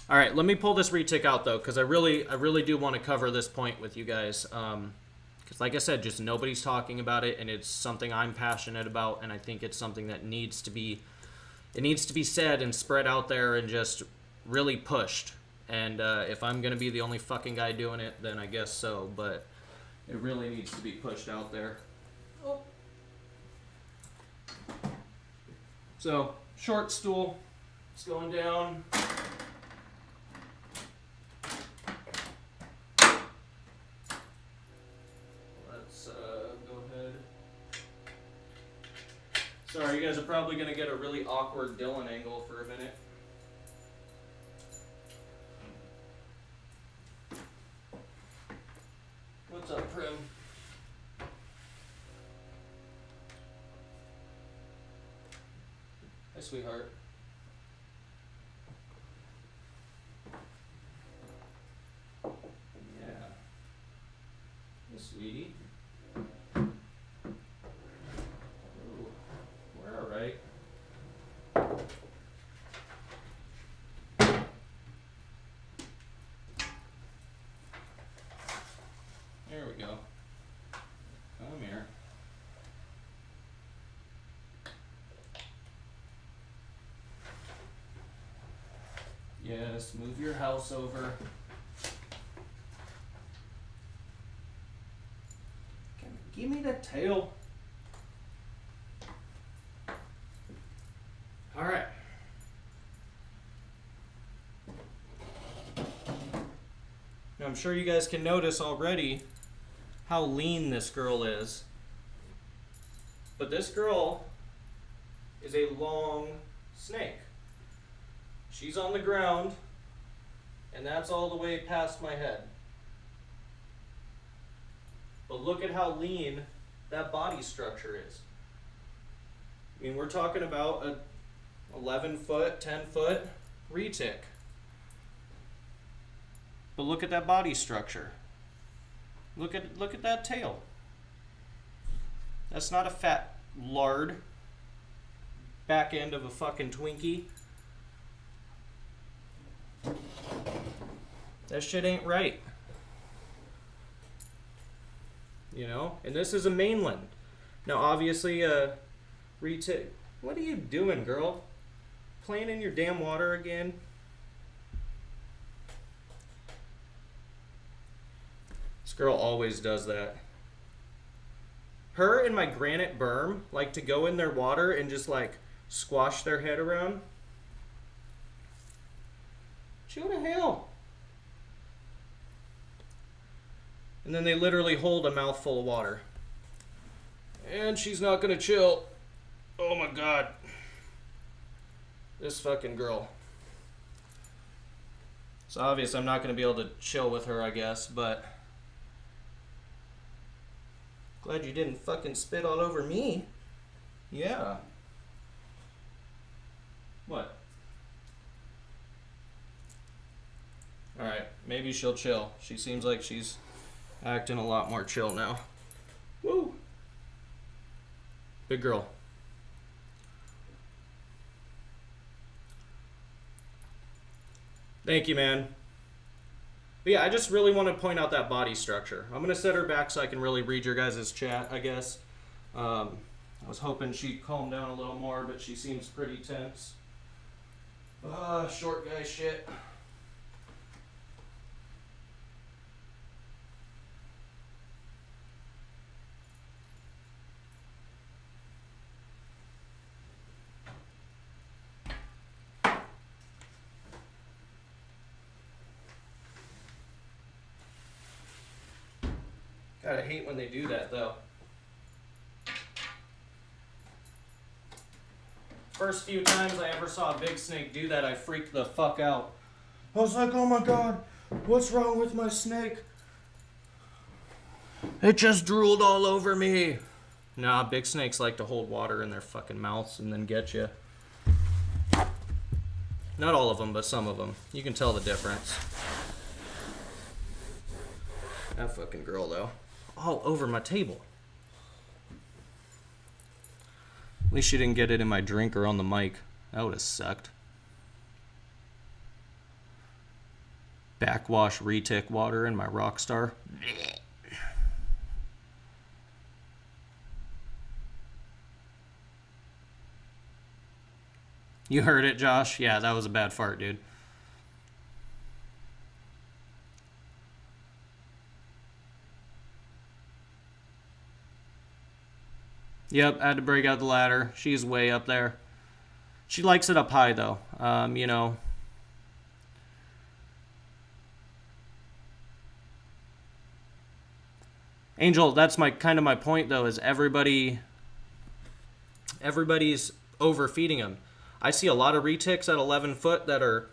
right, let me pull this retic out though, because I really do want to cover this point with you guys. Because, like I said, just nobody's talking about it, and it's something I'm passionate about, and I think it's something that needs to be said and spread out there and just really pushed. And if I'm gonna be the only fucking guy doing it, then I guess so. But it really needs to be pushed out there. Oh. So, short stool. It's going down. Let's go ahead. Sorry, you guys are probably going to get a really awkward Dylan angle for a minute. What's up, Prim? Hi, sweetheart. Yeah. Hey, sweetie. Ooh, we're all right. There we go. Come here. Yes, move your house over. Give me that tail. All right. Now I'm sure you guys can notice already how lean this girl is. But this girl is a long snake. She's on the ground, and that's all the way past my head. But look at how lean that body structure is. I mean, we're talking about a 11 foot, 10 foot retic. But look at that body structure. Look at that tail. That's not a fat lard back end of a fucking Twinkie. That shit ain't right. You know? And this is a mainland. Now, obviously, retic. What are you doing, girl? Playing in your damn water again? This girl always does that. Her and my granite berm like to go in their water and just like squash their head around. What the hell? And then they literally hold a mouthful of water. And she's not gonna chill. Oh my god. This fucking girl. It's obvious I'm not gonna be able to chill with her, I guess, but glad you didn't fucking spit all over me. Yeah. maybe she'll chill. She seems like she's acting a lot more chill now. Woo! Big girl. Thank you, man. But yeah, I just really want to point out that body structure. I'm going to set her back so I can really read your guys' chat, I guess. I was hoping she'd calm down a little more, but she seems pretty tense. Short guy shit. God, I hate when they do that, though. First few times I ever saw a big snake do that, I freaked the fuck out. I was like, oh my god, what's wrong with my snake? It just drooled all over me. Nah, big snakes like to hold water in their fucking mouths and then get you. Not all of them, but some of them. You can tell the difference. That fucking girl, though. All over my table. At least she didn't get it in my drink or on the mic. That would have sucked. Backwash retic water in my Rockstar. You heard it, Josh? Yeah, that was a bad fart, dude. Yep, I had to break out the ladder. She's way up there. She likes it up high, though. You know. Angel, that's my point, though, is everybody's overfeeding them. I see a lot of retics at 11 foot that are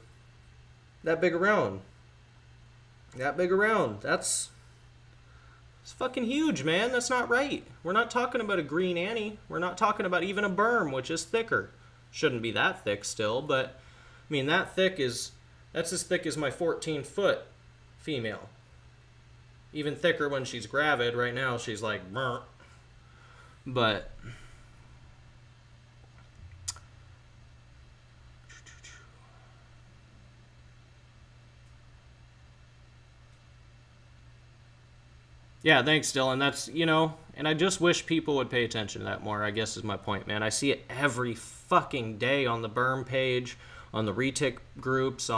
that big around. That big around. It's fucking huge, man. That's not right. We're not talking about a green Annie. We're not talking about even a berm, which is thicker. Shouldn't be that thick still, but I mean that's as thick as my 14-foot female. Even thicker when she's gravid. Right now she's like, burnt. But yeah, thanks, Dylan. That's, you know, and I just wish people would pay attention to that more, I guess is my point, man. I see it every fucking day on the berm page, on the retic groups,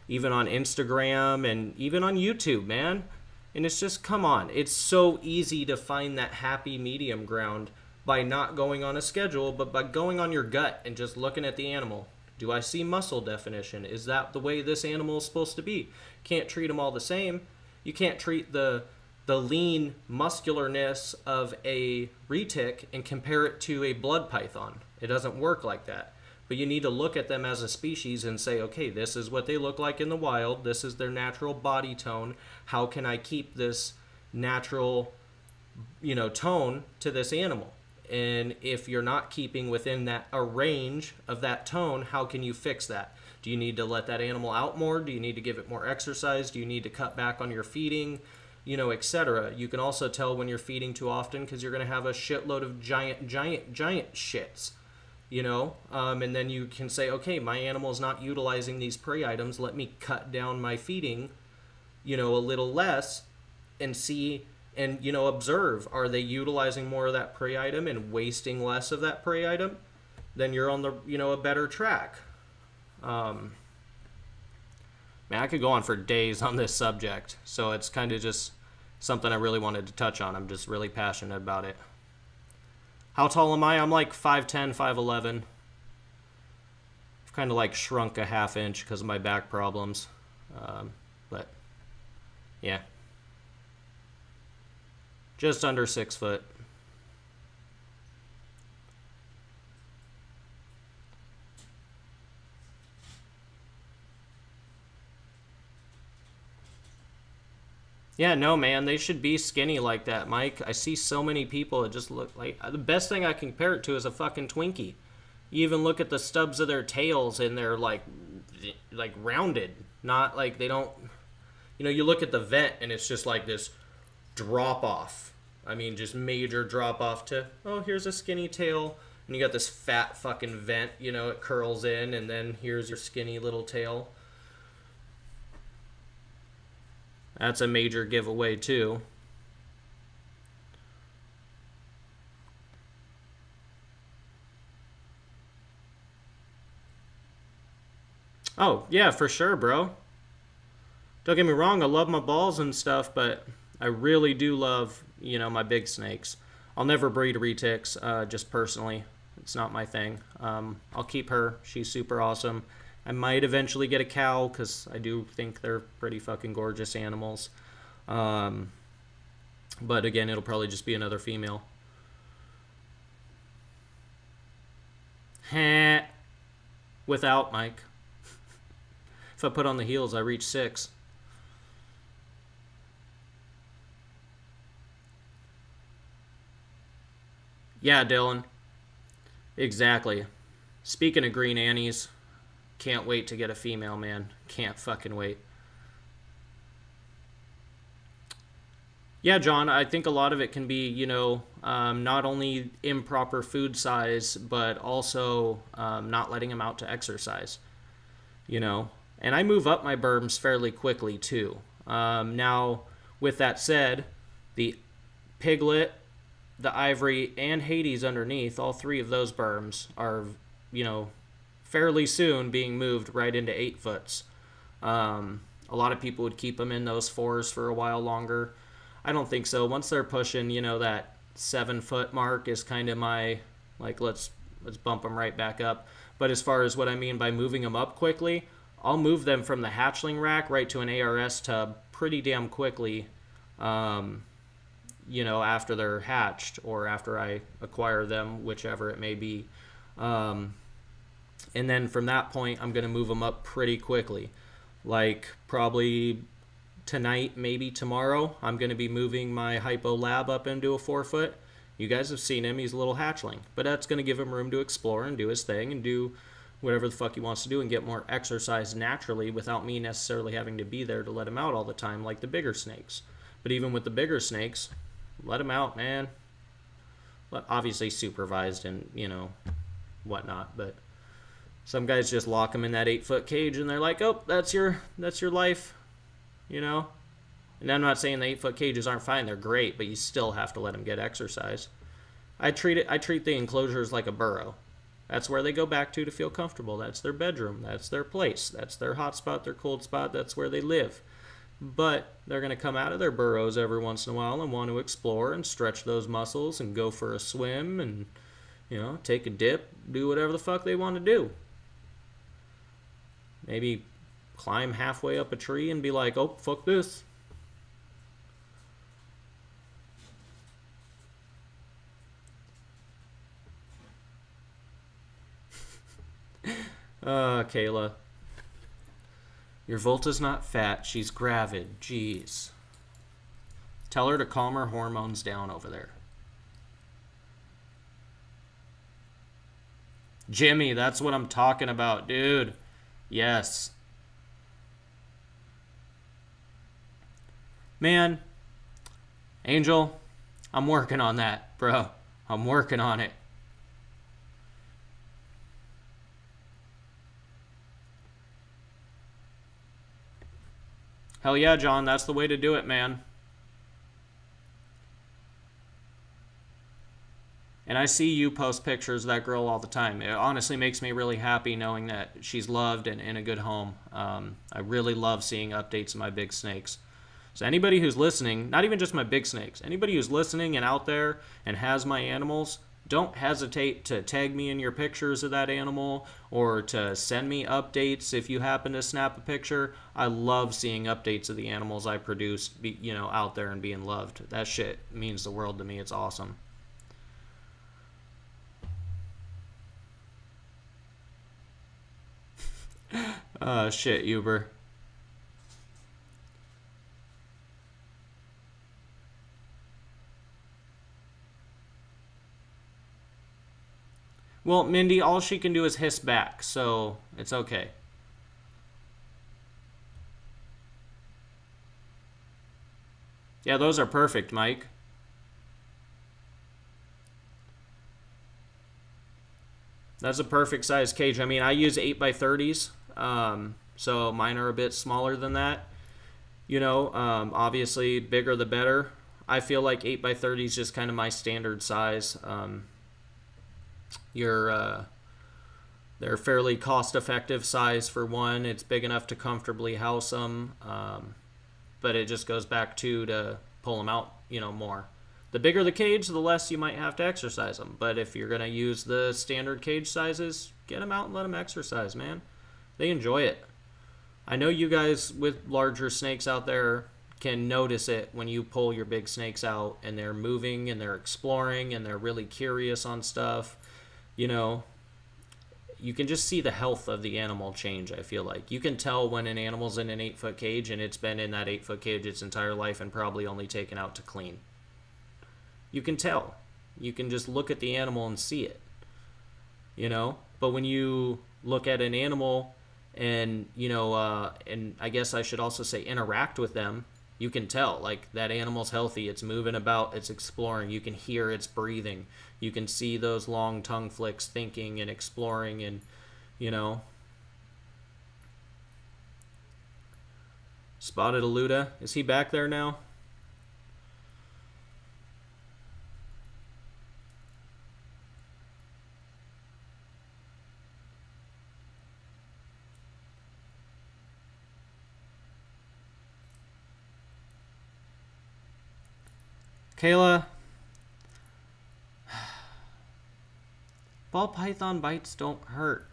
even on Instagram, and even on YouTube, man. And it's just, come on. It's so easy to find that happy medium ground by not going on a schedule, but by going on your gut and just looking at the animal. Do I see muscle definition? Is that the way this animal is supposed to be? Can't treat them all the same. You can't treat the lean muscularness of a retic and compare it to a blood python. It doesn't work like that. But you need to look at them as a species and say, okay, this is what they look like in the wild. This is their natural body tone. How can I keep this natural, you know, tone to this animal? And if you're not keeping within a range of that tone, how can you fix that? Do you need to let that animal out more? Do you need to give it more exercise? Do you need to cut back on your feeding? You know, etc. You can also tell when you're feeding too often because you're going to have a shitload of giant shits, you know, and then you can say, okay, my animal is not utilizing these prey items. Let me cut down my feeding, you know, a little less and see and, you know, observe. Are they utilizing more of that prey item and wasting less of that prey item? Then you're on the, you know, a better track. Man, I could go on for days on this subject, so it's kind of just something I really wanted to touch on. I'm just really passionate about it. How tall am I? I'm like 5'10", 5'11". I've kind of like shrunk a half inch because of my back problems. But, yeah. Just under 6 foot. Yeah, no, man, they should be skinny like that, Mike. I see so many people that just look like... The best thing I can compare it to is a fucking Twinkie. You even look at the stubs of their tails and they're like rounded. Not like they don't... You know, you look at the vent and it's just like this drop off. I mean, just major drop off to, oh, here's a skinny tail. And you got this fat fucking vent, you know, it curls in, and then here's your skinny little tail. That's a major giveaway, too. Oh, yeah, for sure, bro. Don't get me wrong, I love my balls and stuff, but I really do love, you know, my big snakes. I'll never breed retics, just personally. It's not my thing. I'll keep her. She's super awesome. I might eventually get a cow because I do think they're pretty fucking gorgeous animals. But again, it'll probably just be another female. Without Mike. If I put on the heels, I reach 6. Yeah, Dylan. Exactly. Speaking of green Annies, can't wait to get a female, man. Can't fucking wait. Yeah, John, I think a lot of it can be, you know, not only improper food size, but also not letting them out to exercise, you know. And I move up my berms fairly quickly, too. Now, with that said, the Piglet, the Ivory, and Hades underneath, all 3 of those berms are, you know, fairly soon being moved right into 8-foots. A lot of people would keep them in those 4s for a while longer. I don't think so. Once they're pushing, you know, that 7-foot mark is kind of my, like, let's bump them right back up. But as far as what I mean by moving them up quickly, I'll move them from the hatchling rack right to an ARS tub pretty damn quickly, you know, after they're hatched or after I acquire them, whichever it may be. And then from that point, I'm going to move them up pretty quickly. Like probably tonight, maybe tomorrow, I'm going to be moving my Hypo Lab up into a 4-foot. You guys have seen him. He's a little hatchling. But that's going to give him room to explore and do his thing and do whatever the fuck he wants to do and get more exercise naturally without me necessarily having to be there to let him out all the time like the bigger snakes. But even with the bigger snakes, let him out, man. Obviously supervised and, you know, whatnot. But some guys just lock them in that 8-foot cage and they're like, oh, that's your life. You know? And I'm not saying the 8-foot cages aren't fine. They're great, but you still have to let them get exercise. I treat the enclosures like a burrow. That's where they go back to feel comfortable. That's their bedroom. That's their place. That's their hot spot, their cold spot. That's where they live. But they're going to come out of their burrows every once in a while and want to explore and stretch those muscles and go for a swim and, you know, take a dip, do whatever the fuck they want to do. Maybe climb halfway up a tree and be like, oh, fuck this. Kayla. Your Volta's not fat. She's gravid. Jeez. Tell her to calm her hormones down over there. Jimmy, that's what I'm talking about, dude. Yes. Man, Angel, I'm working on that, bro. I'm working on it. Hell yeah, John, that's the way to do it, man. And I see you post pictures of that girl all the time. It honestly makes me really happy knowing that she's loved and in a good home. I really love seeing updates of my big snakes. So anybody who's listening, not even just my big snakes, anybody who's listening and out there and has my animals, don't hesitate to tag me in your pictures of that animal or to send me updates if you happen to snap a picture. I love seeing updates of the animals I produce, you know, out there and being loved. That shit means the world to me. It's awesome. Shit, Uber. Well, Mindy, all she can do is hiss back, so it's okay. Yeah, those are perfect, Mike. That's a perfect size cage. I mean, I use 8x30s, so mine are a bit smaller than that. Obviously, bigger the better. I feel like 8x30 is just kind of my standard size. You're They're fairly cost-effective size for one. It's big enough to comfortably house them, but it just goes back to pull them out, more. The bigger the cage, the less you might have to exercise them. But if you're going to use the standard cage sizes, get them out and let them exercise, man. They enjoy it. I know you guys with larger snakes out there can notice it when you pull your big snakes out and they're moving and they're exploring and they're really curious on stuff. You can just see the health of the animal change, I feel like. You can tell when an animal's in an 8-foot cage and it's been in that 8-foot cage its entire life and probably only taken out to clean. You can tell. You can just look at the animal and see it. But when you look at an animal and, and I guess I should also say interact with them, you can tell, like, that animal's healthy, it's moving about, it's exploring, you can hear its breathing, you can see those long tongue flicks thinking and exploring and, Spotted Aluda, is he back there now? Kayla, ball python bites don't hurt.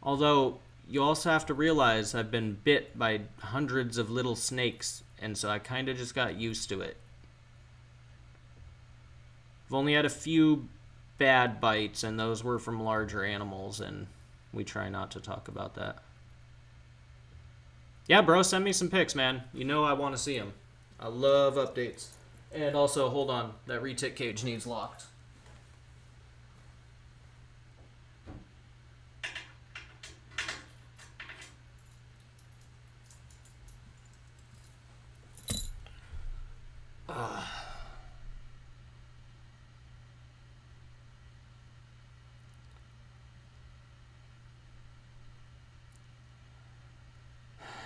Although, you also have to realize I've been bit by hundreds of little snakes, and so I kind of just got used to it. I've only had a few bad bites, and those were from larger animals, and we try not to talk about that. Yeah, bro, send me some pics, man. I want to see them. I love updates. And also, hold on, that retic cage needs locked.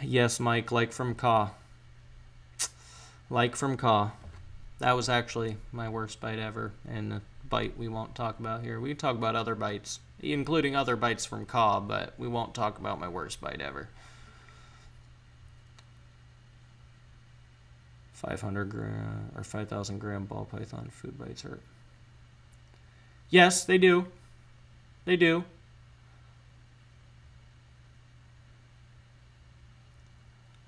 Yes, Mike, like from Caw. Like from Caw. That was actually my worst bite ever, and a bite we won't talk about here. We can talk about other bites, including other bites from Caw, but we won't talk about my worst bite ever. 500 gram or 5,000 gram ball python food bites hurt. Yes, they do. They do.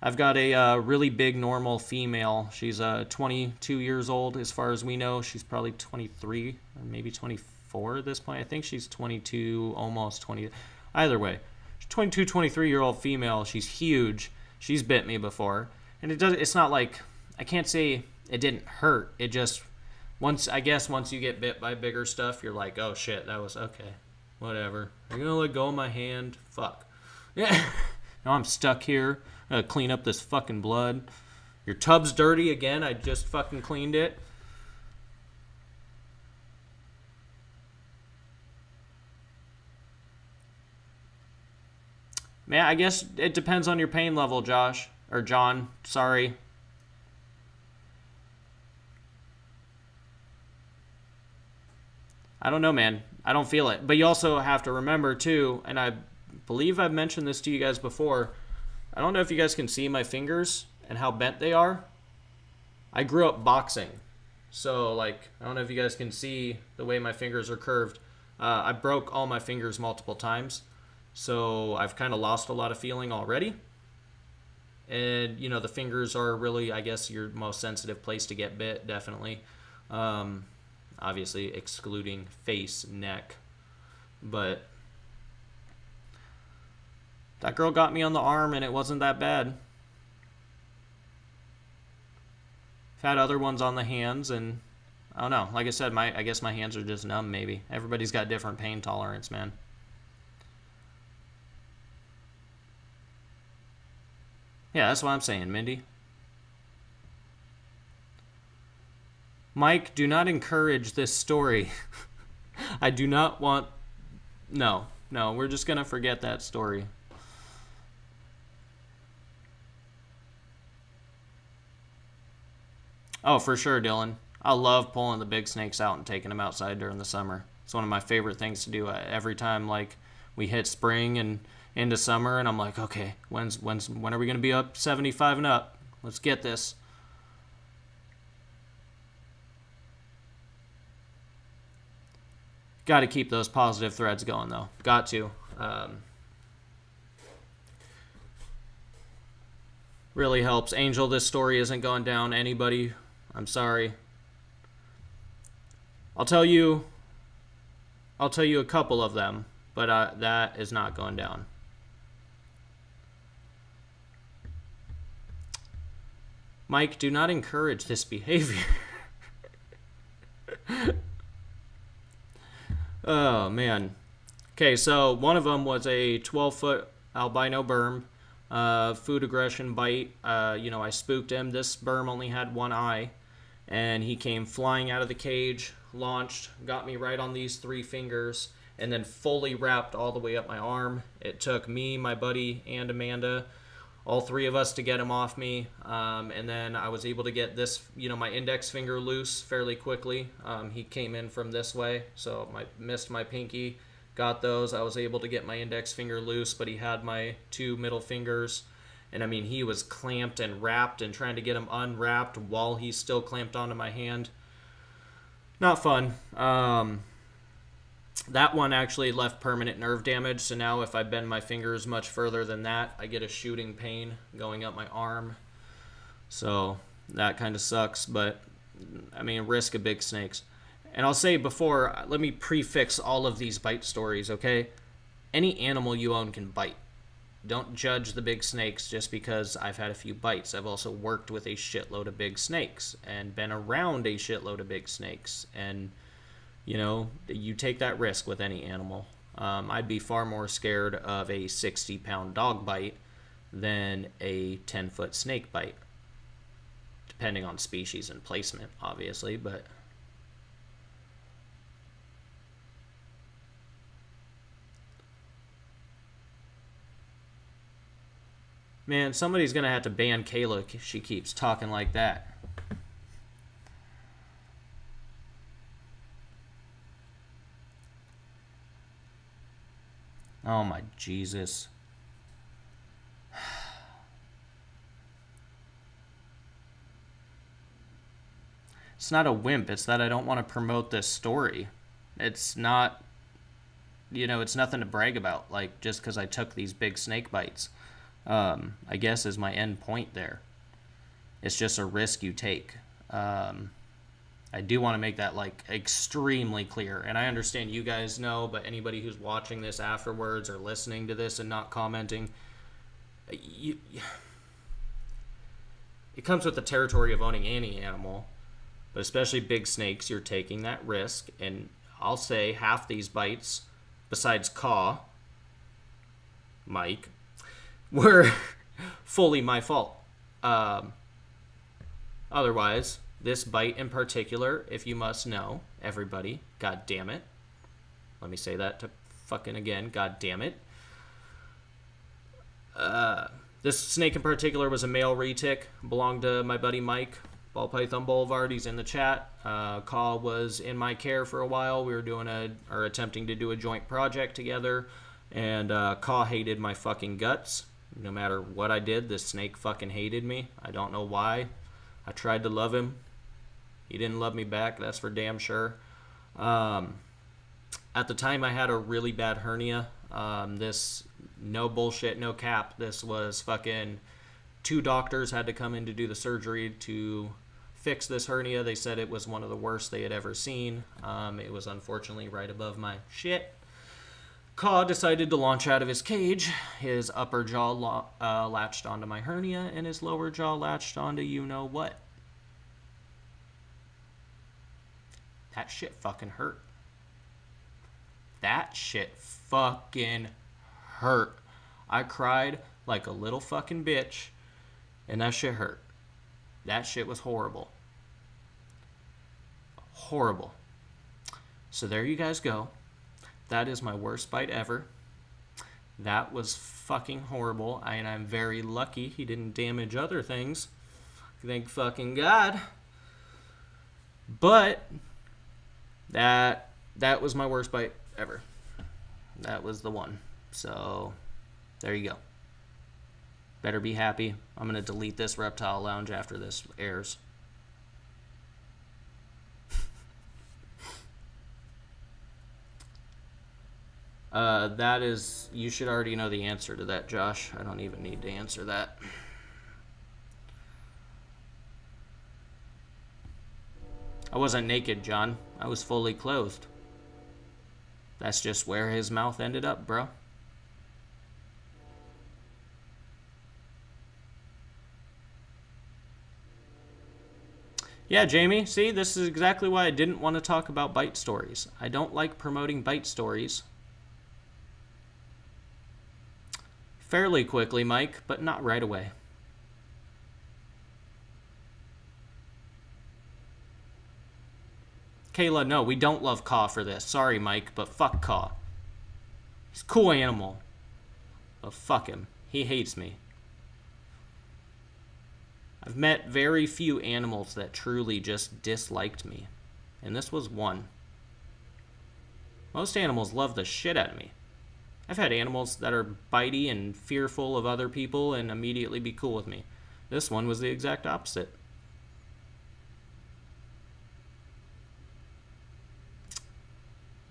I've got a really big normal female. She's 22 years old as far as we know. She's probably 23 or maybe 24 at this point. I think she's 22, almost 20. Either way, she's 22, 23-year-old female. She's huge. She's bit me before. And it's not like, I can't say it didn't hurt. It just, once you get bit by bigger stuff, you're like, oh shit, that was okay. Whatever. I'm going to let go of my hand. Fuck. Yeah. Now I'm stuck here. I gotta clean up this fucking blood. Your tub's dirty again. I just fucking cleaned it. Man, I guess it depends on your pain level, Josh. Or John. Sorry. I don't know, man. I don't feel it. But you also have to remember, too, and I believe I've mentioned this to you guys before, I don't know if you guys can see my fingers and how bent they are. I grew up boxing. So, I don't know if you guys can see the way my fingers are curved. I broke all my fingers multiple times. So, I've kind of lost a lot of feeling already. And, the fingers are really, I guess, your most sensitive place to get bit, definitely. Obviously, excluding face, neck. But that girl got me on the arm, and it wasn't that bad. I've had other ones on the hands, and I don't know. Like I said, I guess my hands are just numb, maybe. Everybody's got different pain tolerance, man. Yeah, that's what I'm saying, Mindy. Mike, do not encourage this story. I do not want. No, no, we're just gonna forget that story. Oh, for sure, Dylan. I love pulling the big snakes out and taking them outside during the summer. It's one of my favorite things to do. Every time like we hit spring and into summer, and I'm like, okay, when are we gonna be up 75 and up? Let's get this. Got to keep those positive threads going though. Got to. Really helps. Angel, this story isn't going down. Anybody, I'm sorry. I'll tell you. I'll tell you a couple of them, but that is not going down. Mike, do not encourage this behavior. Oh man. Okay, so one of them was a 12-foot albino berm, food aggression bite. I spooked him. This berm only had one eye, and he came flying out of the cage, launched, got me right on these three fingers, and then fully wrapped all the way up my arm. It took me, my buddy, and Amanda, all three of us, to get him off me. And then I was able to get this, my index finger loose fairly quickly. He came in from this way, so I missed my pinky. Got those. I was able to get my index finger loose, but he had my two middle fingers. And I mean, he was clamped and wrapped, and trying to get him unwrapped while he's still clamped onto my hand. Not fun. That one actually left permanent nerve damage, so now if I bend my fingers much further than that, I get a shooting pain going up my arm. So that kind of sucks, but I mean, risk of big snakes. And I'll say before, let me prefix all of these bite stories, okay? Any animal you own can bite. Don't judge the big snakes just because I've had a few bites. I've also worked with a shitload of big snakes and been around a shitload of big snakes. And, you take that risk with any animal. I'd be far more scared of a 60-pound dog bite than a 10-foot snake bite. Depending on species and placement, obviously, but... Man, somebody's going to have to ban Kayla if she keeps talking like that. Oh my Jesus. It's not a wimp. It's that I don't want to promote this story. It's not, it's nothing to brag about. Like, just because I took these big snake bites. I guess is my end point there. It's just a risk you take. I do want to make that extremely clear, and I understand you guys know, but anybody who's watching this afterwards or listening to this and not commenting, it comes with the territory of owning any animal, but especially big snakes. You're taking that risk, and I'll say half these bites, besides Caw, Mike, were fully my fault. Otherwise, this bite in particular, if you must know, everybody, god damn it. Let me say that to fucking again, god damn it. This snake in particular was a male retic, belonged to my buddy Mike, Ball Python Boulevard. He's in the chat. Caw was in my care for a while. We were attempting to do a joint project together, and Caw hated my fucking guts. No matter what I did, this snake fucking hated me. I don't know why. I tried to love him. He didn't love me back, that's for damn sure. At the time, I had a really bad hernia. This, no bullshit, no cap, this was fucking 2 doctors had to come in to do the surgery to fix this hernia. They said it was one of the worst they had ever seen. It was unfortunately right above my shit. Caw decided to launch out of his cage. His upper jaw latched onto my hernia, and his lower jaw latched onto you-know-what. That shit fucking hurt. That shit fucking hurt. I cried like a little fucking bitch. And that shit hurt. That shit was horrible. Horrible. So there you guys go. That is my worst bite ever. That was fucking horrible. And I'm very lucky he didn't damage other things. Thank fucking God. But that was my worst bite ever. That was the one. So there you go. Better be happy. I'm going to delete this Reptile Lounge after this airs. That is, you should already know the answer to that, Josh. I don't even need to answer that. I wasn't naked, John. I was fully clothed. That's just where his mouth ended up, bro. Yeah, Jamie, see, this is exactly why I didn't want to talk about bite stories. I don't like promoting bite stories. Fairly quickly, Mike, but not right away. Kayla, no, we don't love Caw for this. Sorry, Mike, but fuck Caw. He's a cool animal. But fuck him. He hates me. I've met very few animals that truly just disliked me. And this was one. Most animals love the shit out of me. I've had animals that are bitey and fearful of other people and immediately be cool with me. This one was the exact opposite.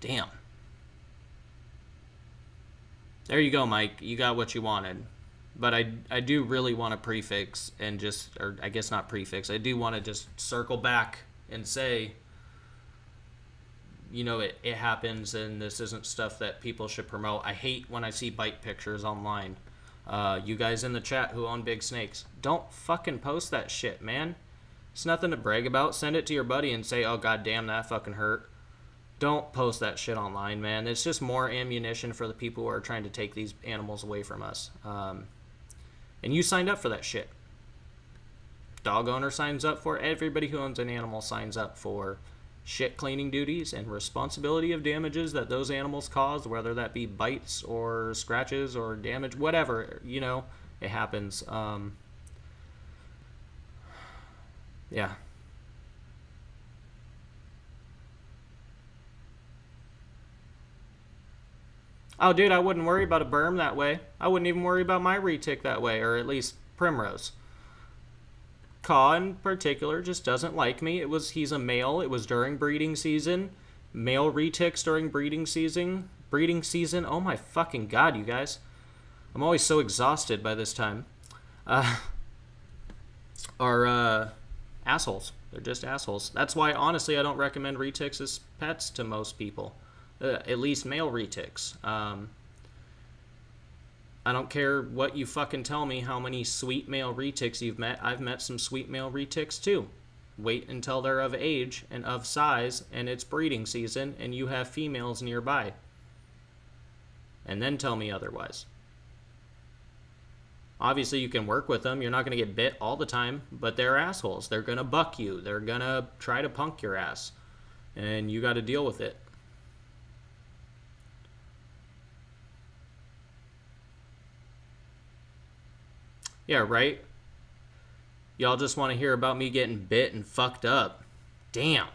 Damn. There you go, Mike. You got what you wanted. But I do really want to prefix and just, or I guess not prefix, I do want to just circle back and say, you know, it happens and this isn't stuff that people should promote. I hate when I see bite pictures online. You guys in the chat who own big snakes, don't fucking post that shit, man. It's nothing to brag about. Send it to your buddy and say, oh, goddamn, that fucking hurt. Don't post that shit online, man. It's just more ammunition for the people who are trying to take these animals away from us. And you signed up for that shit. Dog owner signs up for it. Everybody who owns an animal signs up for shit cleaning duties and responsibility of damages that those animals cause, whether that be bites or scratches or damage, whatever, you know, it happens. Yeah. Oh, dude, I wouldn't worry about a berm that way. I wouldn't even worry about my retic that way, or at least Primrose. Caw in particular just doesn't like me. He's a male. It was during breeding season. Male retics during breeding season. Breeding season. Oh my fucking God, you guys. I'm always so exhausted by this time. Are assholes. They're just assholes. That's why, honestly, I don't recommend retics as pets to most people. At least male retics. I don't care what you fucking tell me how many sweet male retics you've met. I've met some sweet male retics too. Wait until they're of age and of size and it's breeding season and you have females nearby. And then tell me otherwise. Obviously you can work with them. You're not going to get bit all the time, but they're assholes. They're going to buck you. They're going to try to punk your ass. And you got to deal with it. Yeah, right? Y'all just want to hear about me getting bit and fucked up. Damn.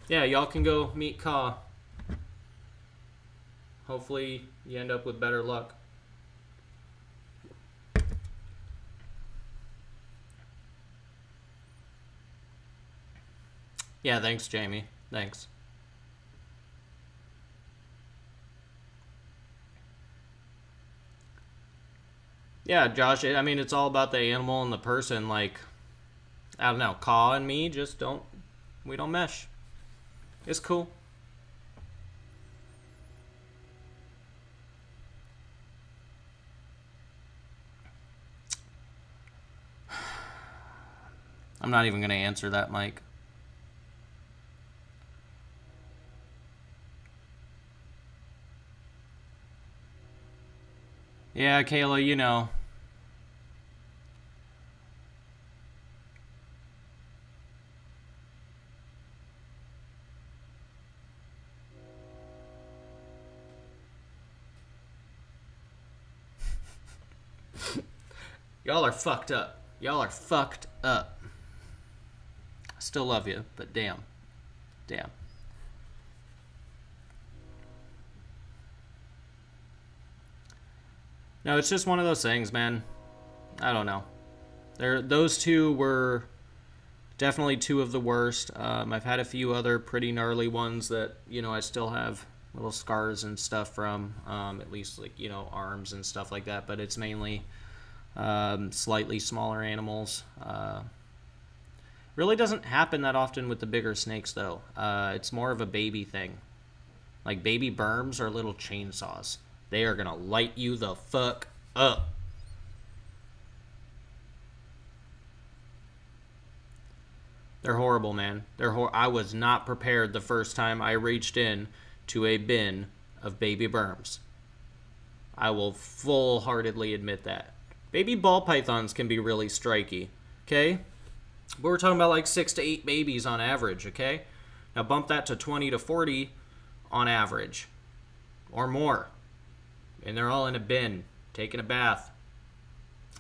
Yeah, y'all can go meet Caw. Hopefully you end up with better luck. Yeah, thanks, Jamie. Thanks. Yeah, Josh, I mean, it's all about the animal and the person. Like, I don't know, Caw and me just we don't mesh. It's cool. I'm not even going to answer that, Mike. Yeah, Kayla, you know. Y'all are fucked up. Y'all are fucked up. I still love you, but damn. Damn. No, it's just one of those things, man. I don't know. Those two were definitely two of the worst. I've had a few other pretty gnarly ones that, you know, I still have little scars and stuff from, at least, like, you know, arms and stuff like that. But it's mainly slightly smaller animals. Really doesn't happen that often with the bigger snakes, though. It's more of a baby thing. Like, baby berms are little chainsaws. They are going to light you the fuck up. They're horrible, man. I was not prepared the first time I reached in to a bin of baby berms. I will full-heartedly admit that. Baby ball pythons can be really striky, okay? But we're talking about like 6 to 8 babies on average, okay? Now bump that to 20 to 40 on average, or more. And they're all in a bin, taking a bath.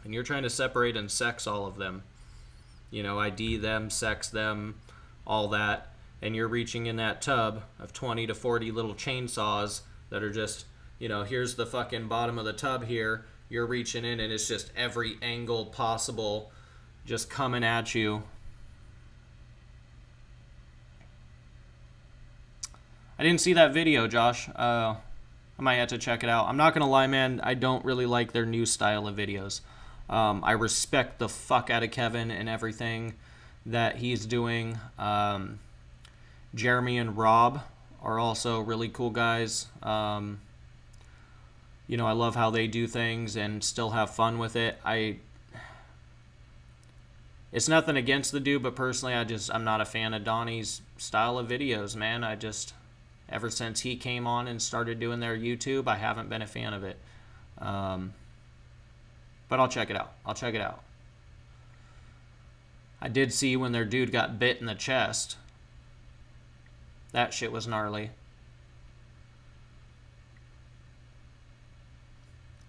And you're trying to separate and sex all of them. You know, ID them, sex them, all that. And you're reaching in that tub of 20 to 40 little chainsaws that are just, you know, here's the fucking bottom of the tub here. You're reaching in and it's just every angle possible just coming at you. I didn't see that video, Josh. I might have to check it out. I'm not going to lie, man. I don't really like their new style of videos. I respect the fuck out of Kevin and everything that he's doing. Jeremy and Rob are also really cool guys. You know, I love how they do things and still have fun with it. It's nothing against the dude, but personally, I'm not a fan of Donnie's style of videos, man. Ever since he came on and started doing their YouTube, I haven't been a fan of it. But I'll check it out. I did see when their dude got bit in the chest. That shit was gnarly.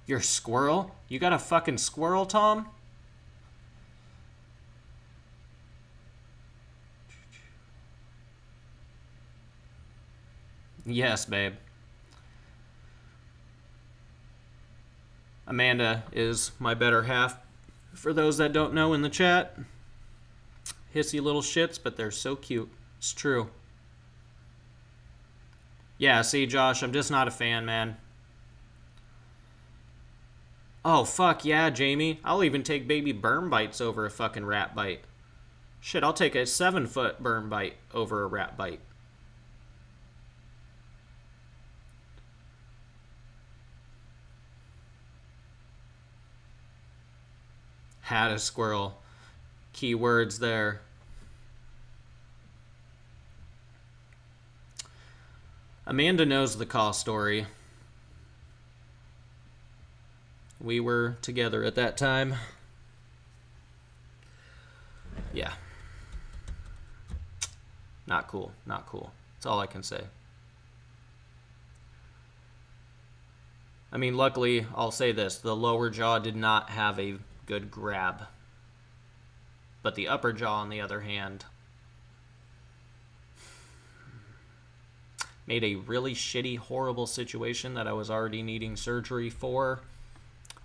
Your squirrel? You got a fucking squirrel, Tom? Yes, babe. Amanda is my better half. For those that don't know in the chat, hissy little shits, but they're so cute. It's true. Yeah, see, Josh, I'm just not a fan, man. Oh, fuck yeah, Jamie. I'll even take baby berm bites over a fucking rat bite. Shit, I'll take a 7-foot berm bite over a rat bite. Had a squirrel. Keywords there. Amanda knows the call story. We were together at that time. Yeah. Not cool. Not cool. That's all I can say. I mean, luckily, I'll say this. The lower jaw did not have a good grab. But the upper jaw, on the other hand, made a really shitty, horrible situation that I was already needing surgery for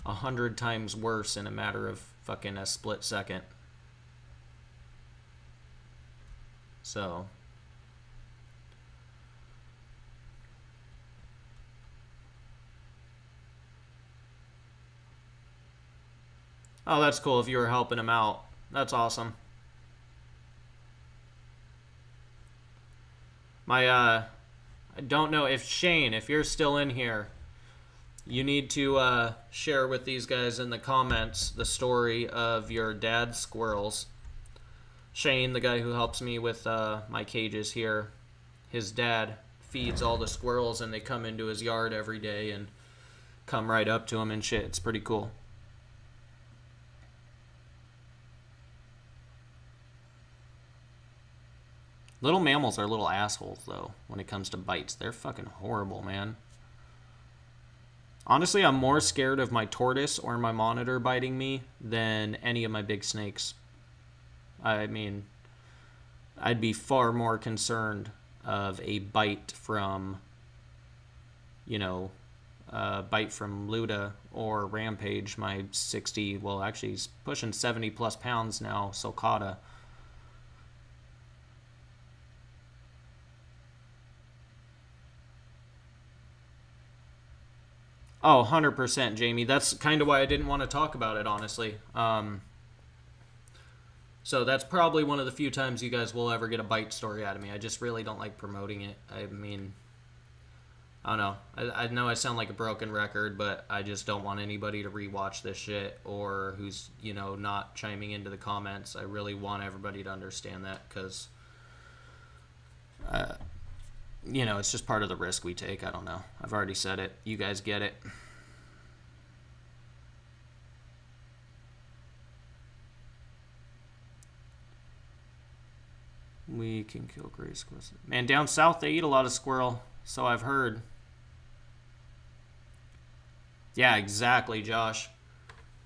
100 times worse in a matter of fucking a split second. So oh, that's cool if you were helping him out. That's awesome. I don't know if Shane, if you're still in here, you need to share with these guys in the comments the story of your dad's squirrels. Shane, the guy who helps me with my cages here, his dad feeds all the squirrels and they come into his yard every day and come right up to them and shit. It's pretty cool. Little mammals are little assholes, though, when it comes to bites. They're fucking horrible, man. Honestly, I'm more scared of my tortoise or my monitor biting me than any of my big snakes. I mean, I'd be far more concerned of a bite from, you know, bite from Luda or Rampage, my 60, well, actually, he's pushing 70 plus pounds now, sulcata. Oh, 100%, Jamie. That's kind of why I didn't want to talk about it, honestly. So that's probably one of the few times you guys will ever get a bite story out of me. I just really don't like promoting it. I mean, I don't know. I know I sound like a broken record, but I just don't want anybody to rewatch this shit or who's, you know, not chiming into the comments. I really want everybody to understand that because, you know, it's just part of the risk we take. I don't know. I've already said it. You guys get it. We can kill gray squirrels. Man, down south they eat a lot of squirrel, so I've heard. Yeah, exactly, Josh.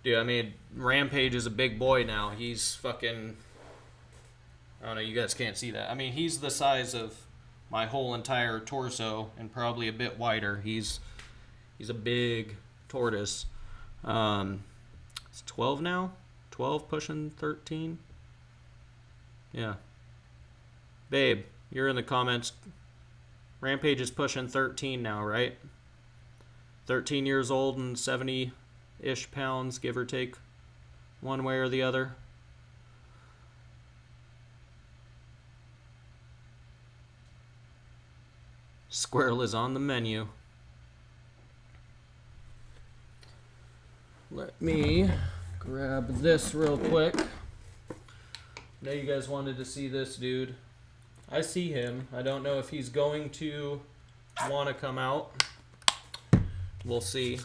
Dude, I mean, Rampage is a big boy now. He's fucking... I don't know, you guys can't see that. I mean, he's the size of my whole entire torso and probably a bit wider. He's a big tortoise. It's 12 now? 12 pushing 13? Yeah. Babe, you're in the comments. Rampage is pushing 13 now, right? 13 years old and 70-ish pounds, give or take, one way or the other. Squirrel is on the menu. Let me grab this real quick. I know you guys wanted to see this dude. I see him. I don't know if he's going to want to come out. We'll see.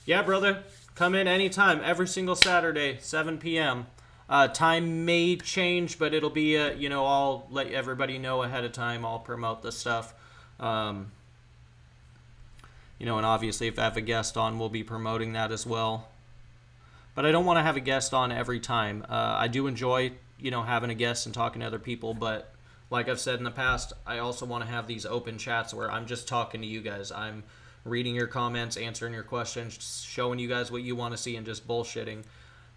Yeah, brother. Come in anytime, every single Saturday, 7 p.m. Time may change, but it'll be, you know, I'll let everybody know ahead of time. I'll promote the stuff. You know, and obviously if I have a guest on, we'll be promoting that as well. But I don't want to have a guest on every time. I do enjoy, you know, having a guest and talking to other people, but like I've said in the past, I also want to have these open chats where I'm just talking to you guys. I'm reading your comments, answering your questions, showing you guys what you want to see, and just bullshitting.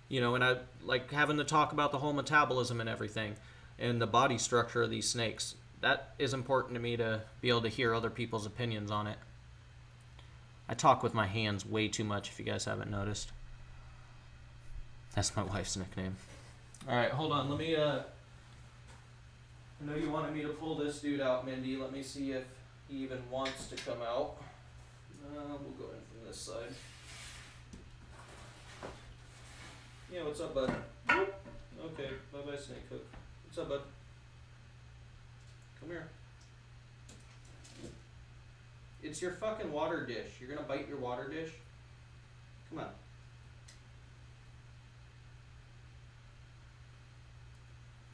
You know, and I like having to talk about the whole metabolism and everything and the body structure of these snakes. That is important to me to be able to hear other people's opinions on it. I talk with my hands way too much, if you guys haven't noticed. That's my wife's nickname. Alright, hold on. Let me, I know you wanted me to pull this dude out, Mindy. Let me see if he even wants to come out. We'll go in from this side. Yeah, what's up, bud? Okay, bye-bye, snake hook. What's up, bud? Come here. It's your fucking water dish. You're gonna bite your water dish? Come on.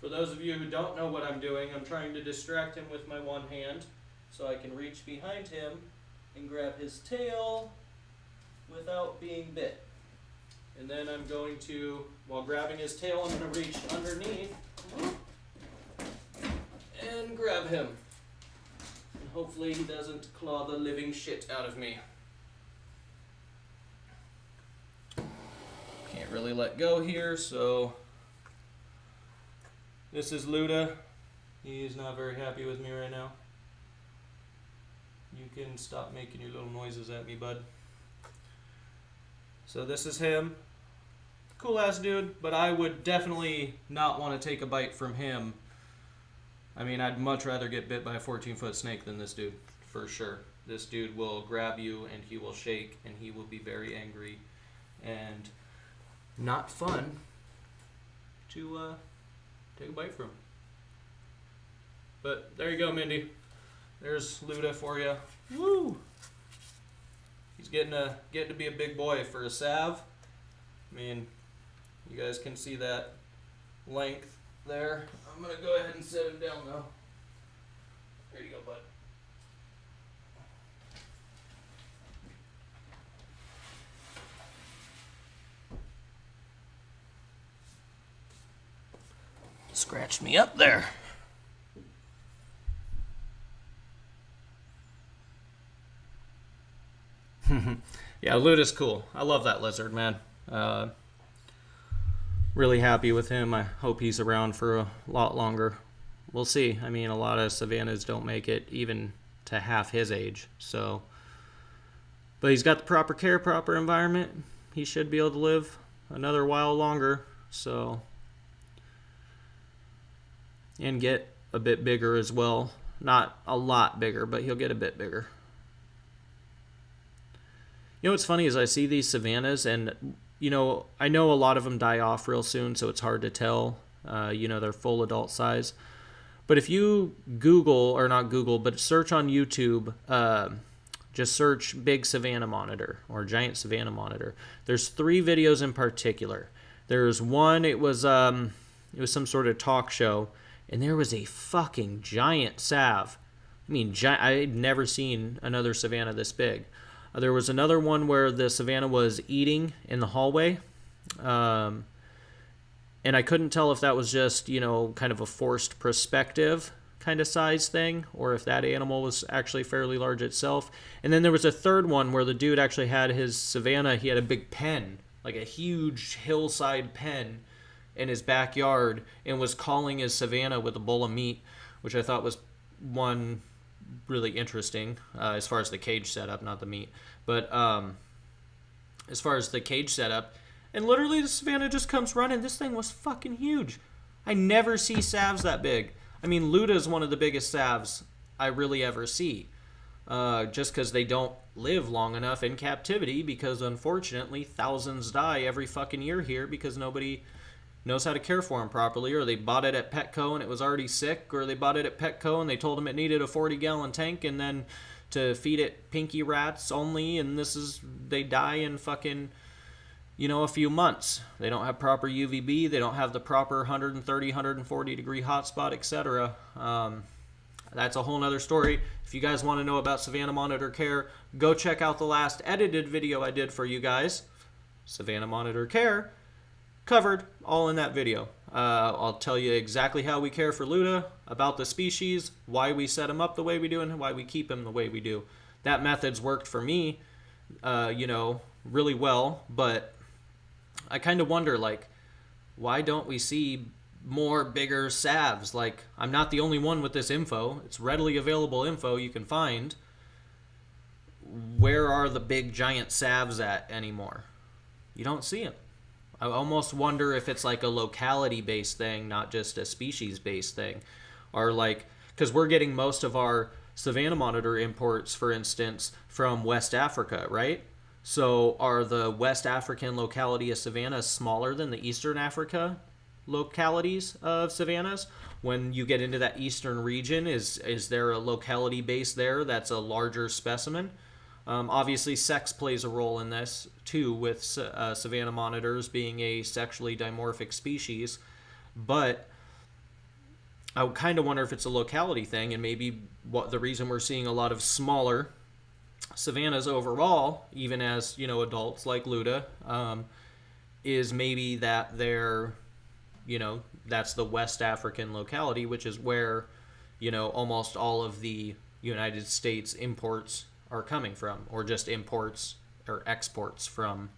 For those of you who don't know what I'm doing, I'm trying to distract him with my one hand so I can reach behind him and grab his tail without being bit. And then I'm going to, while grabbing his tail, I'm going to reach underneath and grab him. And hopefully he doesn't claw the living shit out of me. Can't really let go here, so this is Luda. He's not very happy with me right now. You can stop making your little noises at me, bud. So this is him. Cool ass dude, but I would definitely not want to take a bite from him. I mean, I'd much rather get bit by a 14-foot snake than this dude, for sure. This dude will grab you and he will shake and he will be very angry and not fun to take a bite from. But there you go, Mindy. There's Luda for you. Woo! He's getting to be a big boy for a Sav. I mean, you guys can see that length there. I'm gonna go ahead and set him down though. There you go, bud. Scratched me up there. Yeah, Luda's cool. I love that lizard, man. Really happy with him. I hope he's around for a lot longer. We'll see. I mean, a lot of savannas don't make it even to half his age. So, but he's got the proper care, proper environment. He should be able to live another while longer. So, and get a bit bigger as well. Not a lot bigger, but he'll get a bit bigger. You know what's funny is I see these savannas and, you know, I know a lot of them die off real soon, so it's hard to tell. You know, they're full adult size. But if you Google, or not Google, but search on YouTube, just search Big Savanna Monitor or Giant Savanna Monitor. There's 3 videos in particular. There's one, it was some sort of talk show, and there was a fucking giant sav. I mean, I'd never seen another savanna this big. There was another one where the savanna was eating in the hallway. And I couldn't tell if that was just, you know, kind of a forced perspective kind of size thing, or if that animal was actually fairly large itself. And then there was a third one where the dude actually had his savanna. He had a big pen, like a huge hillside pen in his backyard, and was calling his savanna with a bowl of meat, which I thought was one really interesting as far as the cage setup, not the meat, but as far as the cage setup. And literally the savanna just comes running. This thing was fucking huge. I never see salves that big. I mean, Luda is one of the biggest salves I really ever see, just because they don't live long enough in captivity, because unfortunately thousands die every fucking year here because nobody knows how to care for them properly, or they bought it at Petco and it was already sick, or they bought it at Petco and they told them it needed a 40-gallon tank and then to feed it pinky rats only, and they die in fucking, you know, a few months. They don't have proper UVB, they don't have the proper 130, 140 degree hotspot, etc. That's a whole nother story. If you guys want to know about Savanna Monitor Care, go check out the last edited video I did for you guys. Savanna Monitor Care, covered all in that video. I'll tell you exactly how we care for Luda, about the species, why we set him up the way we do, and why we keep him the way we do. That method's worked for me, you know, really well, but I kind of wonder, like, why don't we see more bigger salves? Like, I'm not the only one with this info. It's readily available info you can find. Where are the big giant salves at anymore? You don't see them. I almost wonder if it's like a locality-based thing, not just a species-based thing. Or like, because we're getting most of our Savanna Monitor imports, for instance, from West Africa, right? So are the West African locality of savannas smaller than the Eastern Africa localities of savannas? When you get into that eastern region, is there a locality base there that's a larger specimen? Obviously, sex plays a role in this, too, with savanna monitors being a sexually dimorphic species. But I kind of wonder if it's a locality thing, and maybe what the reason we're seeing a lot of smaller savannas overall, even as, you know, adults like Luda, is maybe that they're, you know, that's the West African locality, which is where, you know, almost all of the United States imports are coming from, or just imports or exports from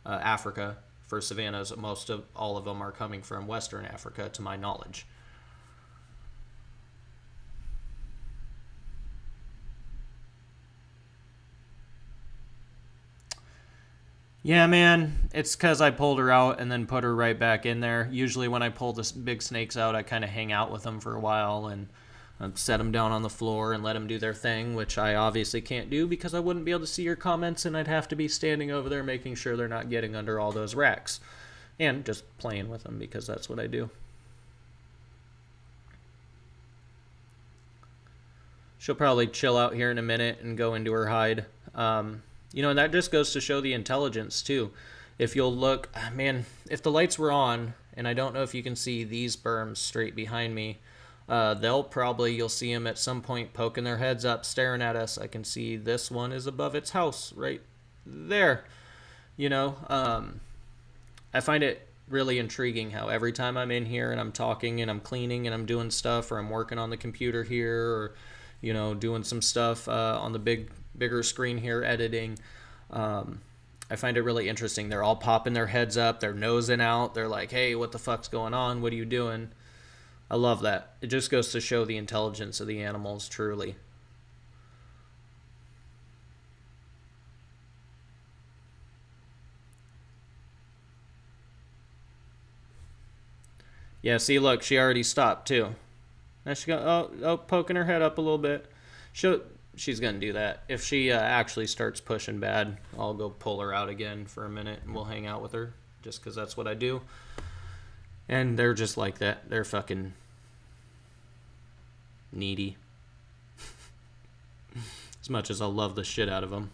Africa for savannas. Most of all of them are coming from Western Africa, to my knowledge. Yeah, man, it's because I pulled her out and then put her right back in there. Usually when I pull the big snakes out, I kind of hang out with them for a while and set them down on the floor and let them do their thing, which I obviously can't do because I wouldn't be able to see your comments, and I'd have to be standing over there making sure they're not getting under all those racks. And just playing with them, because that's what I do. She'll probably chill out here in a minute and go into her hide. You know, and that just goes to show the intelligence too. If you'll look, man, if the lights were on, and I don't know if you can see these berms straight behind me, you'll see them at some point poking their heads up, staring at us. I can see this one is above its house right there. You know, I find it really intriguing how every time I'm in here and I'm talking and I'm cleaning and I'm doing stuff, or I'm working on the computer here, or, you know, doing some stuff on the bigger screen here editing, I find it really interesting. They're all popping their heads up, they're nosing out, they're like, hey, what the fuck's going on, what are you doing? I love that. It just goes to show the intelligence of the animals, truly. Yeah, see, look, she already stopped too. Now she got poking her head up a little bit. She's gonna do that. If she actually starts pushing bad, I'll go pull her out again for a minute and we'll hang out with her, just because that's what I do. And they're just like that. They're fucking needy. As much as I love the shit out of them.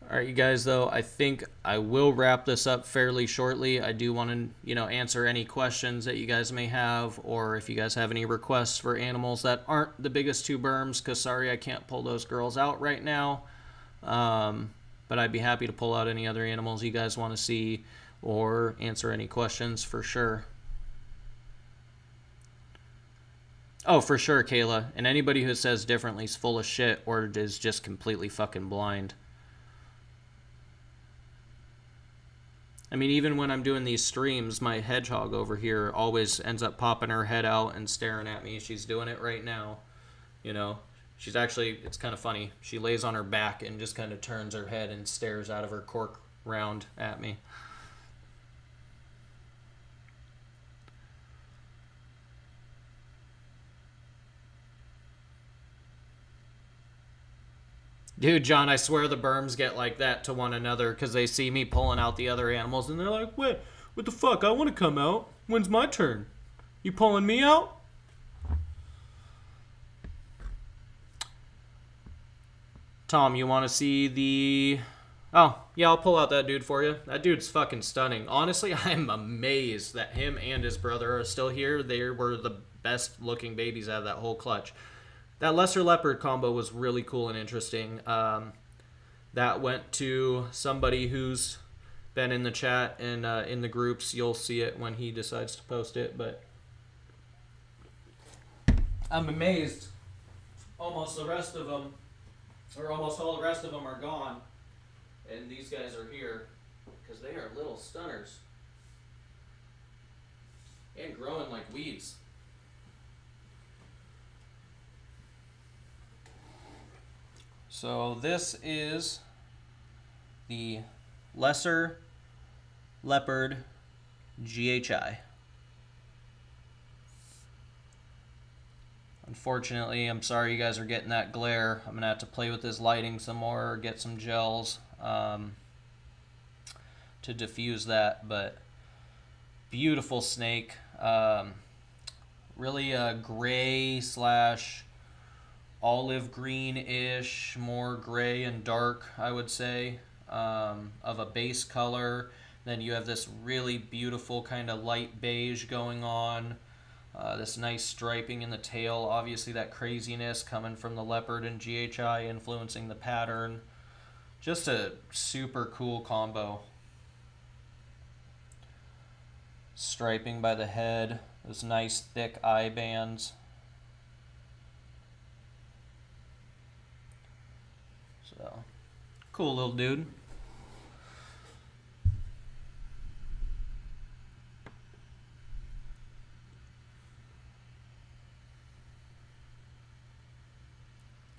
Alright, you guys, though, I think I will wrap this up fairly shortly. I do want to, you know, answer any questions that you guys may have, or if you guys have any requests for animals that aren't the biggest two berms, because sorry, I can't pull those girls out right now. But I'd be happy to pull out any other animals you guys want to see, or answer any questions for sure. Oh, for sure, Kayla. And anybody who says differently is full of shit or is just completely fucking blind. I mean, even when I'm doing these streams, my hedgehog over here always ends up popping her head out and staring at me. She's doing it right now. You know, she's actually, it's kind of funny. She lays on her back and just kind of turns her head and stares out of her cork round at me. Dude, John, I swear the berms get like that to one another because they see me pulling out the other animals and they're like, what the fuck? I want to come out. When's my turn? You pulling me out? Tom, you want to see the... Oh, yeah, I'll pull out that dude for you. That dude's fucking stunning. Honestly, I'm amazed that him and his brother are still here. They were the best looking babies out of that whole clutch. That lesser leopard combo was really cool and interesting. That went to somebody who's been in the chat and in the groups. You'll see it when he decides to post it. But I'm amazed. Almost the rest of them, or almost all the rest of them are gone. And these guys are here because they are little stunners. And growing like weeds. So this is the lesser leopard GHI. Unfortunately, I'm sorry you guys are getting that glare. I'm going to have to play with this lighting some more or get some gels to diffuse that. But beautiful snake. Really a gray slash olive green-ish, more gray and dark, I would say, of a base color. Then you have this really beautiful kind of light beige going on. This nice striping in the tail. Obviously that craziness coming from the leopard and GHI influencing the pattern. Just a super cool combo. Striping by the head. Those nice thick eye bands. So, cool little dude.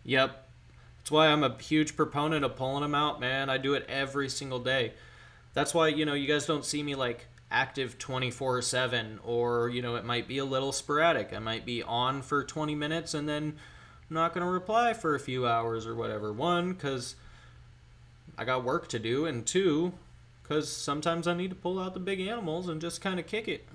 Yep. That's why I'm a huge proponent of pulling them out, man. I do it every single day. That's why, you know, you guys don't see me like active 24/7, or, you know, it might be a little sporadic. I might be on for 20 minutes and then I'm not going to reply for a few hours or whatever. One, because I got work to do, and two, because sometimes I need to pull out the big animals and just kind of kick it.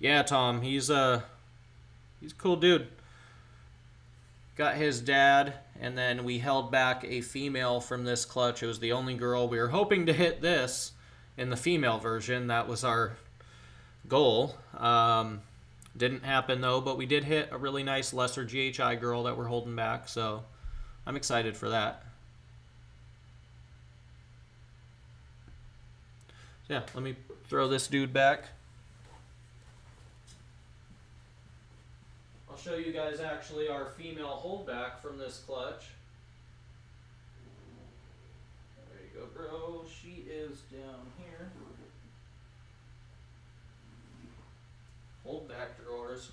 Yeah, Tom, he's a cool dude. Got his dad, and then we held back a female from this clutch. It was the only girl. We were hoping to hit this in the female version. That was our goal. Didn't happen though, but we did hit a really nice lesser GHI girl that we're holding back, so I'm excited for that. Yeah, let me throw this dude back. I'll show you guys actually our female holdback from this clutch. There you go, bro. She is down here. Holdback drawers.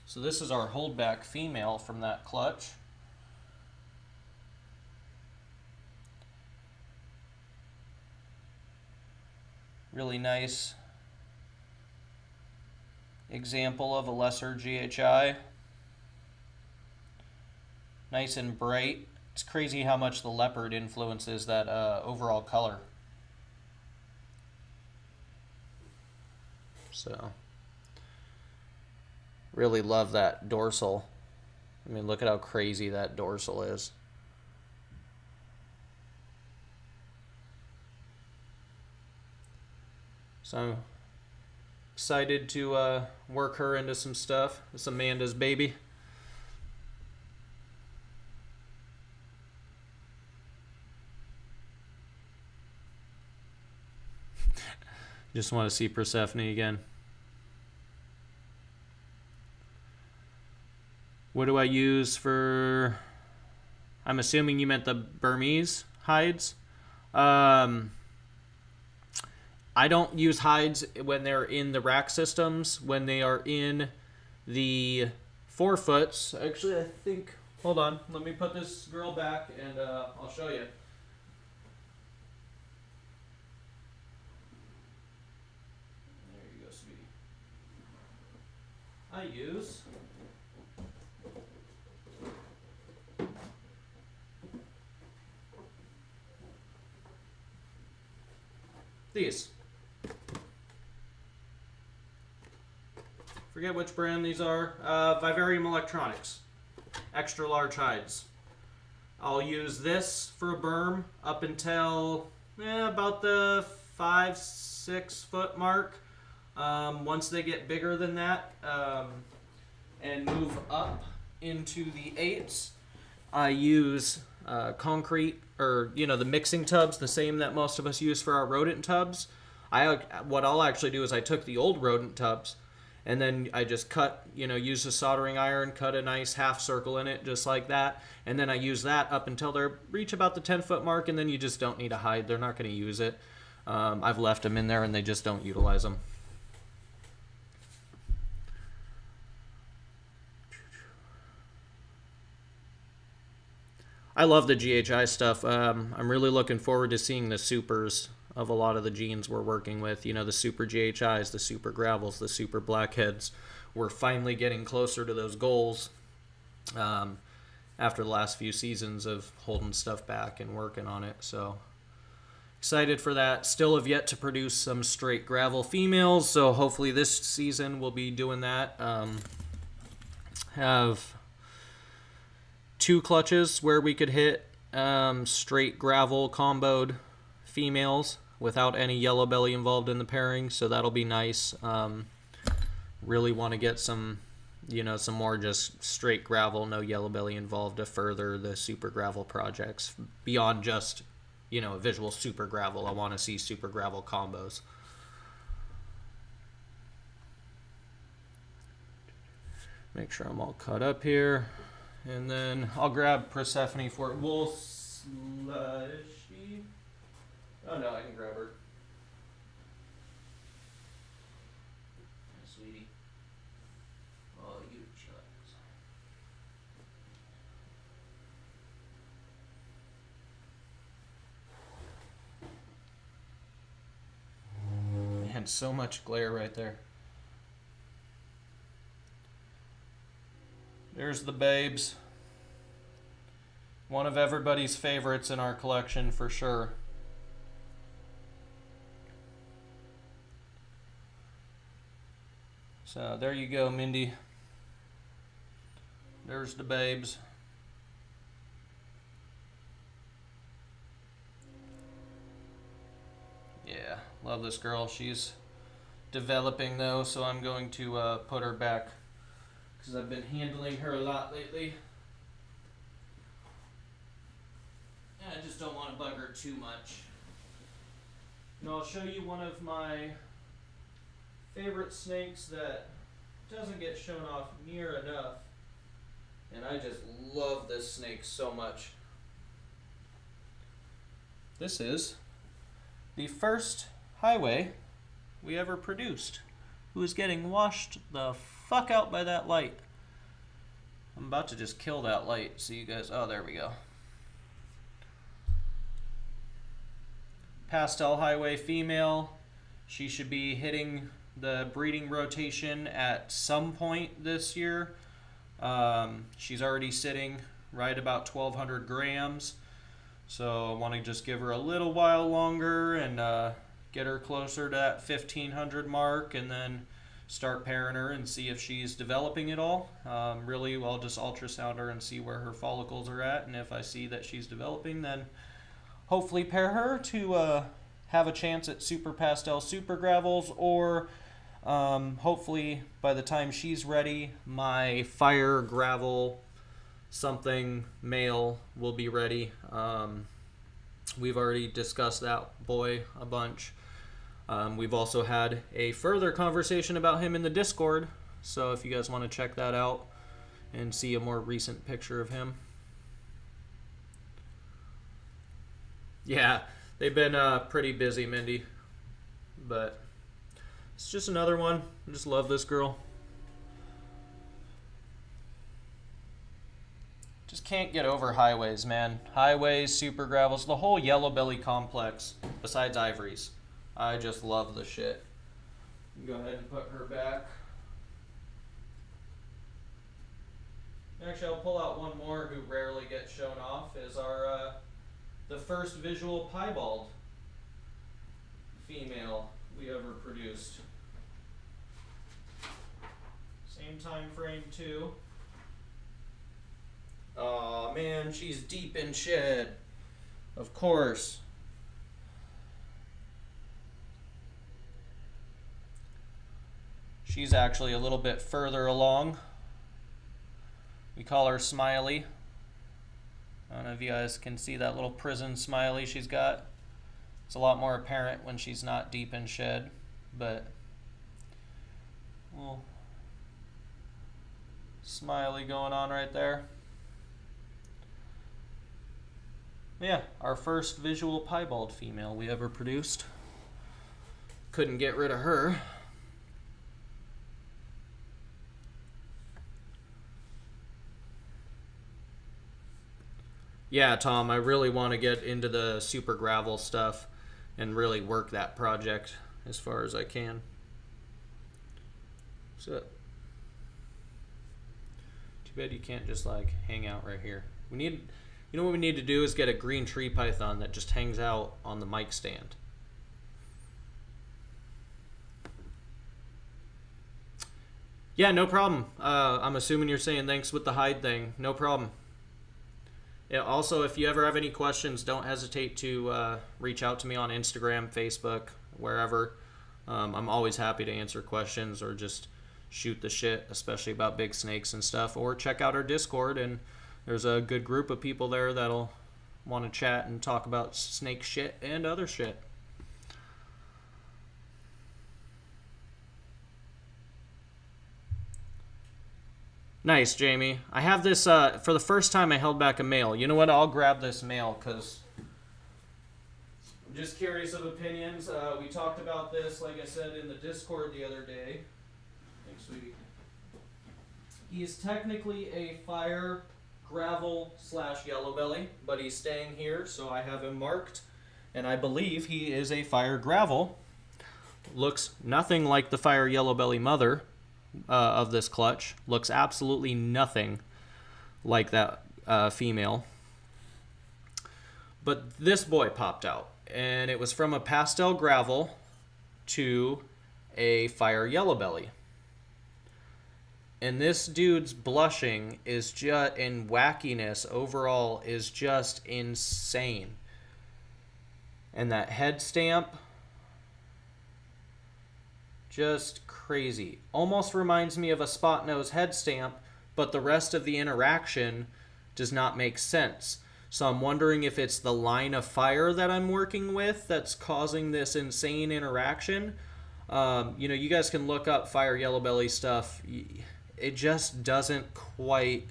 So this is our holdback female from that clutch. Really nice example of a lesser GHI. Nice and bright. It's crazy how much the leopard influences that overall color. So, really love that dorsal. I mean, look at how crazy that dorsal is. So I'm excited to work her into some stuff. It's Amanda's baby. Just want to see Persephone again. What do I use for... I'm assuming you meant the Burmese hides. I don't use hides when they're in the rack systems. When they are in the 4-foots, actually I think, hold on, let me put this girl back and I'll show you. There you go, sweetie. I use these. Forget which brand these are. Vivarium Electronics. Extra large hides. I'll use this for a berm up until about the 5-6 foot mark. Once they get bigger than that and move up into the 8s, I use concrete, or the mixing tubs, the same that most of us use for our rodent tubs. What I'll actually do is I took the old rodent tubs and then I just cut, use a soldering iron, cut a nice half circle in it just like that, and then I use that up until they reach about the 10-foot mark, and then you just don't need a hide. They're not going to use it. I've left them in there and they just don't utilize them. I love the GHI stuff. I'm really looking forward to seeing the supers of a lot of the genes we're working with. The super GHIs, the super gravels, the super blackheads. We're finally getting closer to those goals after the last few seasons of holding stuff back and working on it. So excited for that. Still have yet to produce some straight gravel females, so hopefully this season we'll be doing that. Have 2 clutches where we could hit straight gravel comboed females without any yellow belly involved in the pairing, so that'll be nice. Really want to get some some more just straight gravel, no yellow belly involved, to further the super gravel projects beyond just a visual super gravel. I want to see super gravel combos. Make sure I'm all cut up here. And then I'll grab Persephone for it. Wool slushy. Oh no, I can grab her. Hey, sweetie. Oh, you chucks. Man, so much glare right there. There's the babes. One of everybody's favorites in our collection for sure. So there you go, Mindy. There's the babes. Yeah, love this girl. She's developing though, so I'm going to put her back because I've been handling her a lot lately. And I just don't want to bug her too much. And I'll show you one of my favorite snakes that doesn't get shown off near enough. And I just love this snake so much. This is the first highway we ever produced, who is getting washed the fuck out by that light. I'm about to just kill that light so you guys, oh, there we go. Pastel highway female. She should be hitting the breeding rotation at some point this year. She's already sitting right about 1,200 grams. So I want to just give her a little while longer and get her closer to that 1,500 mark and then start pairing her and see if she's developing at all. Really, I'll just ultrasound her and see where her follicles are at. And if I see that she's developing, then hopefully pair her to have a chance at Super Pastel Super Gravels, or hopefully by the time she's ready, my Fire Gravel something male will be ready. We've already discussed that boy a bunch. We've also had a further conversation about him in the Discord, so if you guys want to check that out and see a more recent picture of him. Yeah, they've been pretty busy, Mindy, but it's just another one. I just love this girl. Just can't get over highways, man. Highways, super gravels, the whole yellow belly complex, besides ivories. I just love the shit. Go ahead and put her back. Actually, I'll pull out one more who rarely gets shown off, is our the first visual piebald female we ever produced. Same time frame too. Aw, man, she's deep in shed. Of course. She's actually a little bit further along. We call her Smiley. I don't know if you guys can see that little prison smiley she's got. It's a lot more apparent when she's not deep in shed, but little smiley going on right there. Yeah, our first visual piebald female we ever produced. Couldn't get rid of her. Yeah, Tom, I really want to get into the super gravel stuff and really work that project as far as I can. So, too bad you can't just like hang out right here. We need, you know what we need to do is get a green tree python that just hangs out on the mic stand. Yeah, no problem. I'm assuming you're saying thanks with the hide thing. No problem. Yeah, also, if you ever have any questions, don't hesitate to reach out to me on Instagram, Facebook, wherever. I'm always happy to answer questions or just shoot the shit, especially about big snakes and stuff. Or check out our Discord, and there's a good group of people there that'll want to chat and talk about snake shit and other shit. Nice, Jamie. I have this, for the first time I held back a male. You know what? I'll grab this male because I'm just curious of opinions. We talked about this, like I said, in the Discord the other day. Thanks, sweetie. He's technically a fire gravel / yellow belly, but he's staying here, so I have him marked. And I believe he is a fire gravel. Looks nothing like the fire yellow belly mother. Of this clutch. Looks absolutely nothing like that female. But this boy popped out, and it was from a pastel gravel to a fire yellow belly. And this dude's blushing is just, and wackiness overall is just insane. And that head stamp, just crazy. Almost reminds me of a spot nose head stamp, but the rest of the interaction does not make sense. So I'm wondering if it's the line of fire that I'm working with that's causing this insane interaction. You guys can look up fire yellow belly stuff. It just doesn't quite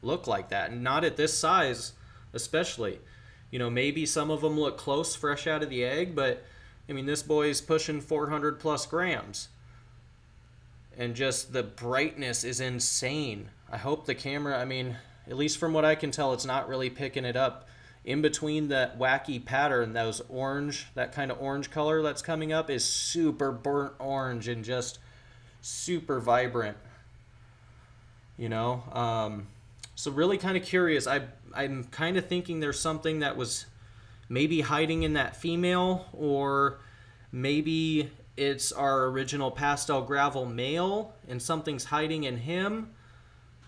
look like that. And not at this size, especially. Maybe some of them look close, fresh out of the egg, but this boy's pushing 400 plus grams. And just the brightness is insane. I hope the camera, at least from what I can tell, it's not really picking it up. In between that wacky pattern, that kind of orange color that's coming up is super burnt orange and just super vibrant. So really kind of curious. I'm kind of thinking there's something that was maybe hiding in that female, or maybe it's our original pastel gravel male and something's hiding in him.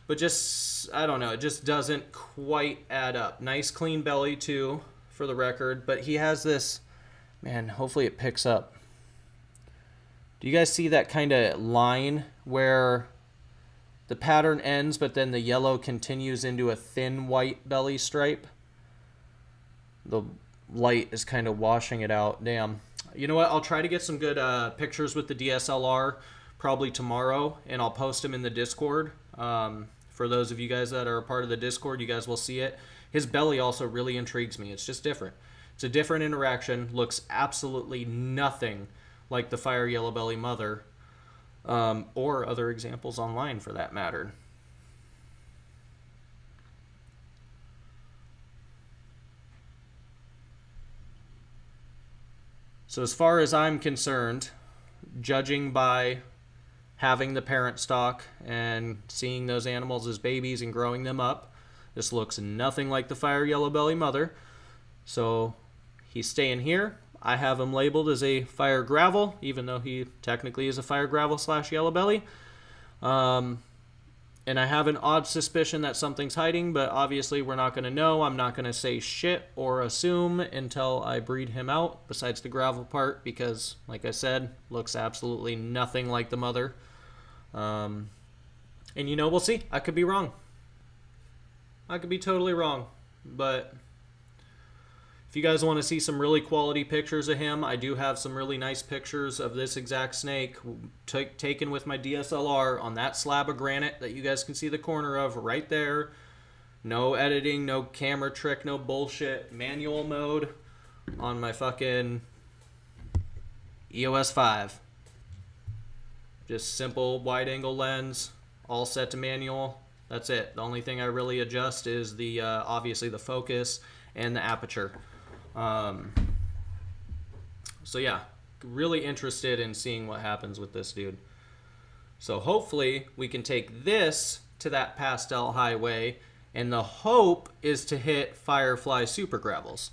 But just, I don't know, it just doesn't quite add up. Nice clean belly too, for the record. But he has this, man, hopefully it picks up. Do you guys see that kind of line where the pattern ends, but then the yellow continues into a thin white belly stripe? The light is kind of washing it out. Damn. You know what? I'll try to get some good pictures with the DSLR probably tomorrow, and I'll post them in the Discord. For those of you guys that are a part of the Discord, you guys will see it. His belly also really intrigues me. It's just different. It's a different interaction. Looks absolutely nothing like the fire yellow belly mother, or other examples online for that matter. So as far as I'm concerned, judging by having the parent stock and seeing those animals as babies and growing them up, this looks nothing like the fire yellow belly mother. So he's staying here. I have him labeled as a fire gravel, even though he technically is a fire gravel / yellow belly. And I have an odd suspicion that something's hiding, but obviously we're not going to know. I'm not going to say shit or assume until I breed him out, besides the gravel part, because, like I said, looks absolutely nothing like the mother. And we'll see. I could be wrong. I could be totally wrong. But if you guys want to see some really quality pictures of him, I do have some really nice pictures of this exact snake taken with my DSLR on that slab of granite that you guys can see the corner of right there. No editing, no camera trick, no bullshit. Manual mode on my fucking EOS 5. Just simple wide angle lens, all set to manual. That's it. The only thing I really adjust is the obviously the focus and the aperture. So yeah, really interested in seeing what happens with this dude. So hopefully we can take this to that pastel highway, and the hope is to hit Firefly super gravels.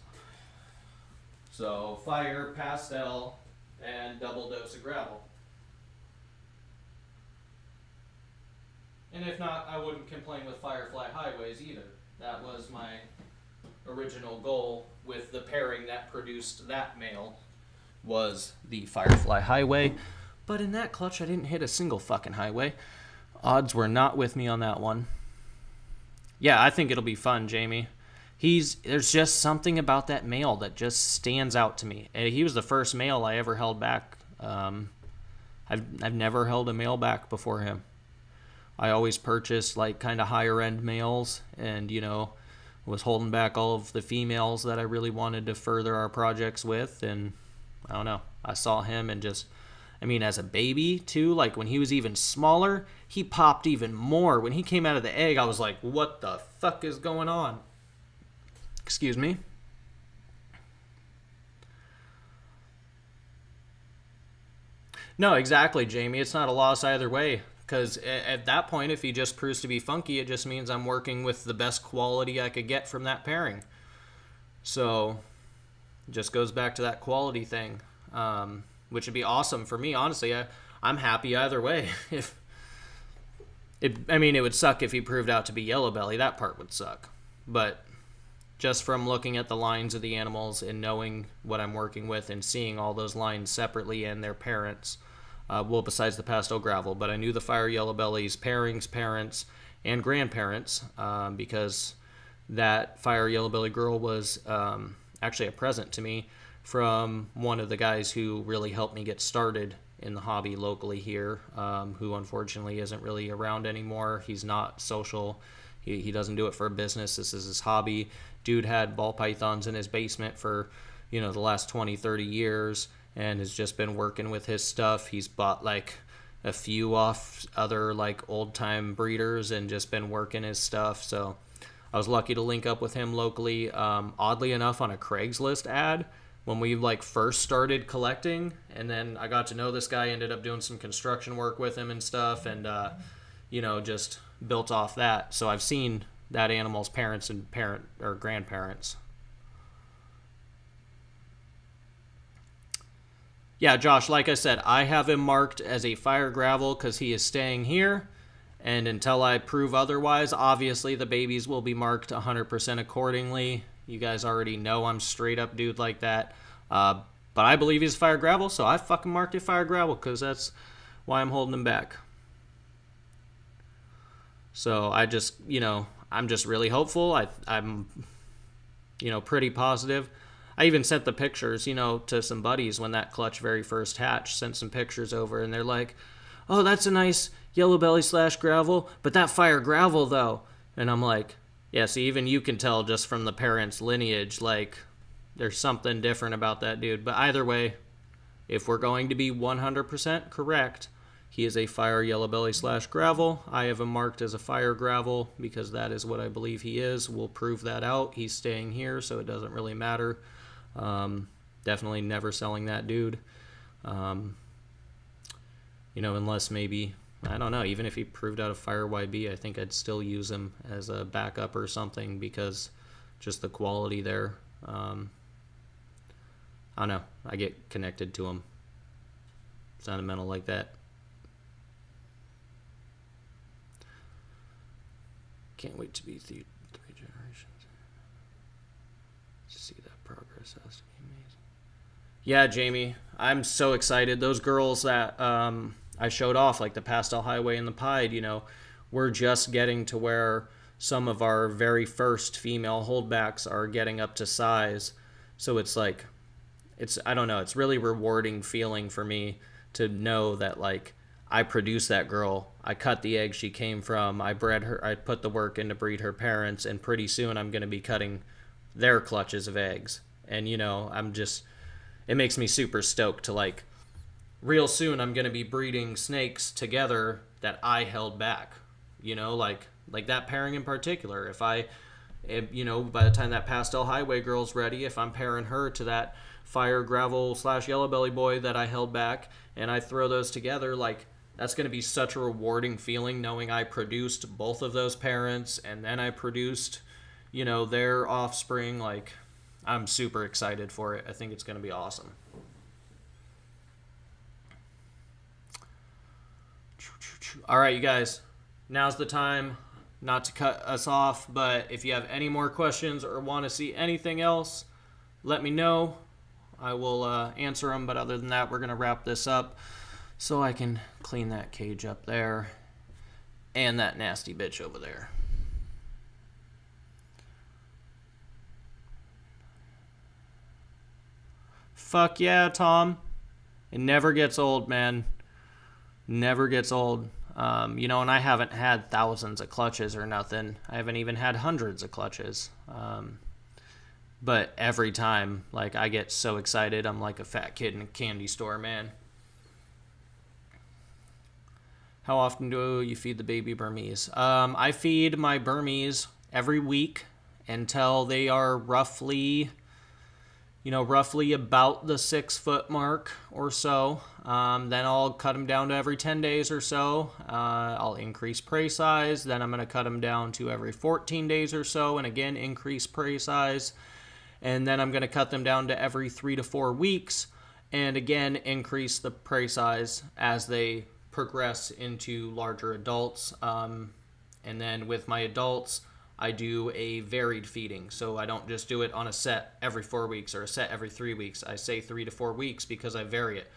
So fire, pastel, and double dose of gravel. And if not, I wouldn't complain with Firefly highways either. That was my original goal with the pairing that produced that male, was the Firefly highway. But in that clutch, I didn't hit a single fucking highway. Odds were not with me on that one. Yeah, I think it'll be fun, Jamie. There's just something about that male that just stands out to me. He was the first male I ever held back. I've never held a male back before him. I always purchased like kind of higher end males, and was holding back all of the females that I really wanted to further our projects with. And I don't know, I saw him and just, as a baby too, like when he was even smaller, he popped even more. When he came out of the egg, I was like, what the fuck is going on? Excuse me. No, exactly, Jamie. It's not a loss either way. Because at that point, if he just proves to be funky, it just means I'm working with the best quality I could get from that pairing. So it just goes back to that quality thing, which would be awesome for me. Honestly, I'm happy either way. I mean, it would suck if he proved out to be yellow belly. That part would suck. But just from looking at the lines of the animals and knowing what I'm working with and seeing all those lines separately and their parents, well, besides the pastel gravel, but I knew the fire yellow bellies, pairings, parents, and grandparents, because that fire yellow belly girl was actually a present to me from one of the guys who really helped me get started in the hobby locally here, who unfortunately isn't really around anymore. He's not social. He doesn't do it for a business. This is his hobby. Dude had ball pythons in his basement for, the last 20, 30 years and has just been working with his stuff. He's bought like a few off other like old time breeders and just been working his stuff. So I was lucky to link up with him locally. Oddly enough, on a Craigslist ad when we like first started collecting, and then I got to know this guy, ended up doing some construction work with him and stuff, and just built off that. So I've seen that animal's parents and grandparents. Yeah, Josh, like I said, I have him marked as a fire gravel because he is staying here. And until I prove otherwise, obviously the babies will be marked 100% accordingly. You guys already know I'm straight up dude like that. But I believe he's fire gravel, so I fucking marked it fire gravel because that's why I'm holding him back. So I just, I'm just really hopeful. I'm pretty positive. I even sent the pictures, to some buddies when that clutch very first hatched, sent some pictures over, and they're like, oh, that's a nice yellow belly / gravel, but that fire gravel though. And I'm like, yeah, see, even you can tell just from the parents' lineage, like, there's something different about that dude. But either way, if we're going to be 100% correct, he is a fire yellow belly / gravel. I have him marked as a fire gravel because that is what I believe he is. We'll prove that out. He's staying here, so it doesn't really matter. Definitely never selling that dude. Unless maybe, I don't know, even if he proved out a fire YB, I think I'd still use him as a backup or something because just the quality there. I don't know. I get connected to him. Sentimental like that. Can't wait to be three generations. To see that progress has to be amazing. Yeah, Jamie, I'm so excited. Those girls that I showed off, like the Pastel Highway and the Pied, we're just getting to where some of our very first female holdbacks are getting up to size. So it's like, I don't know, it's really rewarding feeling for me to know that like I produced that girl. I cut the egg she came from. I bred her. I put the work in to breed her parents, and pretty soon I'm going to be cutting their clutches of eggs. And it makes me super stoked to like, real soon I'm going to be breeding snakes together that I held back. Like that pairing in particular. If by the time that Pastel Highway girl's ready, if I'm pairing her to that fire gravel / yellow belly boy that I held back, and I throw those together, like, that's going to be such a rewarding feeling knowing I produced both of those parents and then I produced, their offspring. Like, I'm super excited for it. I think it's going to be awesome. All right, you guys, now's the time not to cut us off, but if you have any more questions or want to see anything else, let me know. I will answer them, but other than that, we're going to wrap this up so I can clean that cage up there and that nasty bitch over there. Fuck yeah, Tom. It never gets old, man. Never gets old. And I haven't had thousands of clutches or nothing. I haven't even had hundreds of clutches. But every time, like, I get so excited. I'm like a fat kid in a candy store, man. How often do you feed the baby Burmese? I feed my Burmese every week until they are roughly about the 6 foot mark or so. Then I'll cut them down to every 10 days or so. I'll increase prey size. Then I'm going to cut them down to every 14 days or so, and again, increase prey size. And then I'm going to cut them down to every 3 to 4 weeks, and again, increase the prey size as they progress into larger adults. And then with my adults, I do a varied feeding. So I don't just do it on a set every 4 weeks or a set every 3 weeks. I say 3 to 4 weeks because I vary it.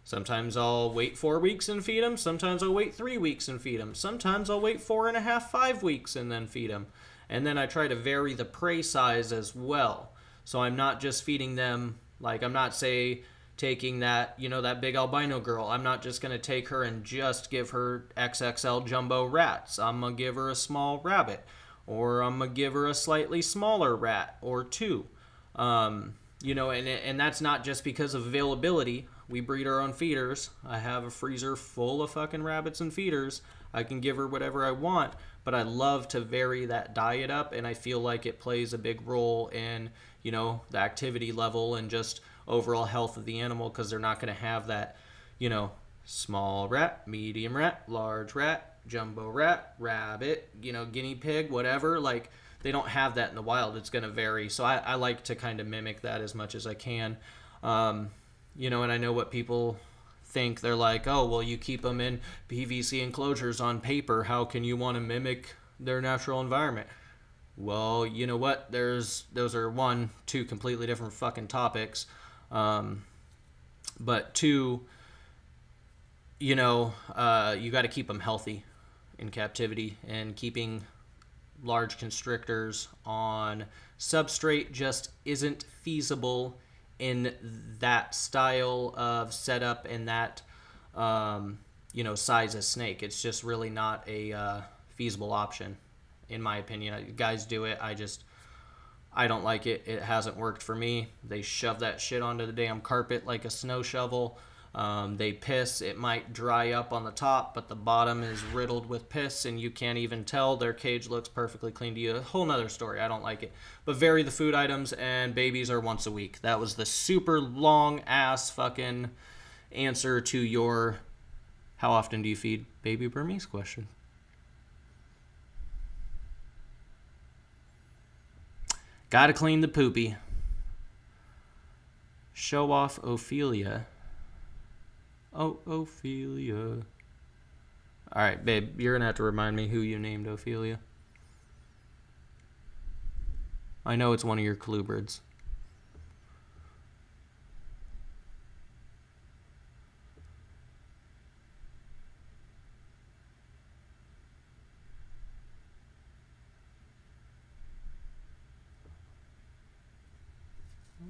Sometimes I'll wait 4 weeks and feed them. Sometimes I'll wait 3 weeks and feed them. Sometimes I'll wait 4.5, 5 weeks and then feed them. And then I try to vary the prey size as well. So I'm not just feeding them, like I'm not, say, taking that, that big albino girl. I'm not just going to take her and just give her XXL jumbo rats. I'm going to give her a small rabbit. Or I'm going to give her a slightly smaller rat or two. And that's not just because of availability. We breed our own feeders. I have a freezer full of fucking rabbits and feeders. I can give her whatever I want, but I love to vary that diet up, and I feel like it plays a big role in, the activity level and just overall health of the animal, because they're not going to have that, small rat, medium rat, large rat, jumbo rat, rabbit, guinea pig, whatever. Like, they don't have that in the wild. It's going to vary. So I like to kind of mimic that as much as I can. And I know what people think. They're like, oh, well, you keep them in PVC enclosures on paper. How can you want to mimic their natural environment? Well, you know what? Those are two completely different fucking topics. But two, you got to keep them healthy in captivity, and keeping large constrictors on substrate just isn't feasible in that style of setup and that, size of snake. It's just really not a feasible option, in my opinion. Guys do it. I don't like it. It hasn't worked for me. They shove that shit onto the damn carpet like a snow shovel. They piss. It might dry up on the top, but the bottom is riddled with piss, and you can't even tell. Their cage looks perfectly clean to you. A whole nother story. I don't like it. But vary the food items, and babies are once a week. That was the super long-ass fucking answer to your how often do you feed baby Burmese question. Gotta clean the poopy. Show off Ophelia. Oh, Ophelia. All right, babe, you're going to have to remind me who you named Ophelia. I know it's one of your colubrids.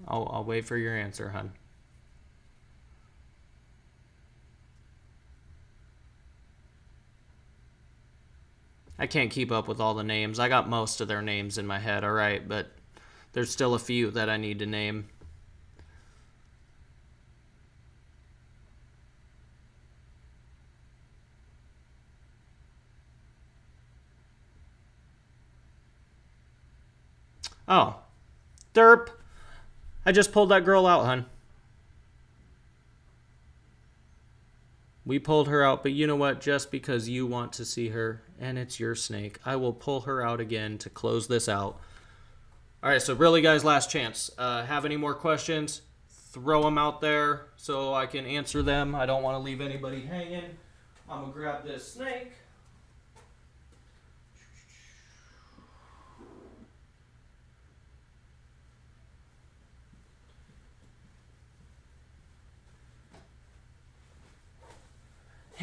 I'll wait for your answer, hon. I can't keep up with all the names. I got most of their names in my head, all right, but there's still a few that I need to name. Oh, derp. I just pulled that girl out, hun. We pulled her out, but you know what? Just because you want to see her, and it's your snake, I will pull her out again to close this out. All right, so really, guys, last chance. Have any more questions? Throw them out there so I can answer them. I don't want to leave anybody hanging. I'm going to grab this snake.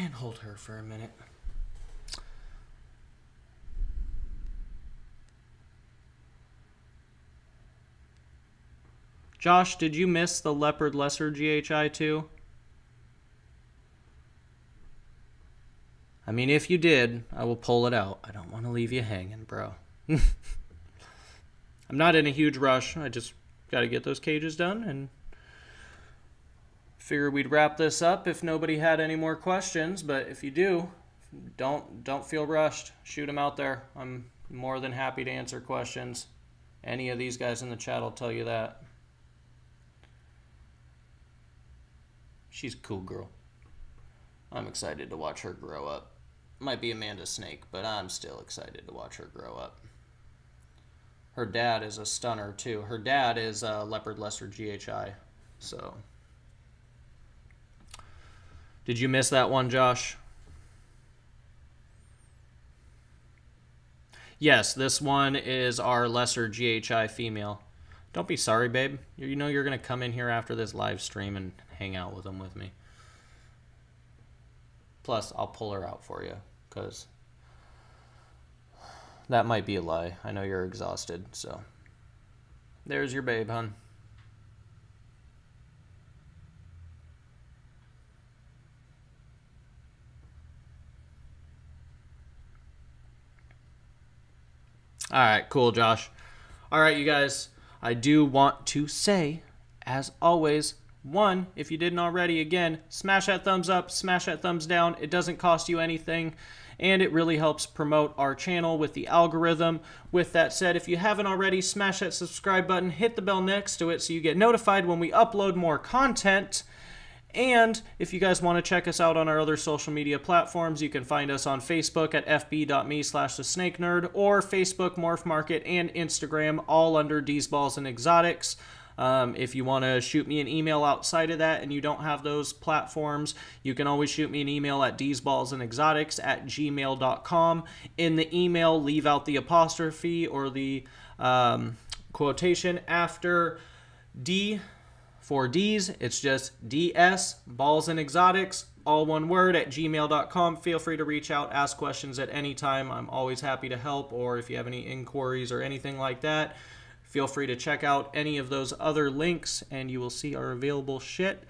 And hold her for a minute. Josh, did you miss the leopard lesser GHI too? I mean, if you did, I will pull it out. I don't want to leave you hanging, bro. I'm not in a huge rush. I just got to get those cages done, and figured we'd wrap this up if nobody had any more questions. But if you do, don't feel rushed. Shoot them out there. I'm more than happy to answer questions. Any of these guys in the chat will tell you that. She's a cool girl. I'm excited to watch her grow up. Might be Amanda's snake, but I'm still excited to watch her grow up. Her dad is a stunner too. Her dad is a leopard lesser GHI. So, did you miss that one, Josh? Yes, this one is our lesser GHI female. Don't be sorry, babe. You know you're going to come in here after this live stream and hang out with them with me. Plus, I'll pull her out for you, because that might be a lie. I know you're exhausted, so. There's your babe, hun. All right, cool, Josh. All right, you guys, I do want to say, as always, one, if you didn't already, again, smash that thumbs up, smash that thumbs down. It doesn't cost you anything, and it really helps promote our channel with the algorithm. With that said, if you haven't already, smash that subscribe button, hit the bell next to it so you get notified when we upload more content. And if you guys want to check us out on our other social media platforms, you can find us on Facebook at fb.me/thesnakenerd, or Facebook, Morph Market, and Instagram, all under D's Balls and Exotics. If you want to shoot me an email outside of that and you don't have those platforms, you can always shoot me an email at dsballsandexotics@gmail.com. In the email, leave out the apostrophe or the quotation after D. For D's, it's just DS, Balls and Exotics, all one word, at gmail.com. Feel free to reach out, ask questions at any time. I'm always happy to help, or if you have any inquiries or anything like that, feel free to check out any of those other links and you will see our available shit.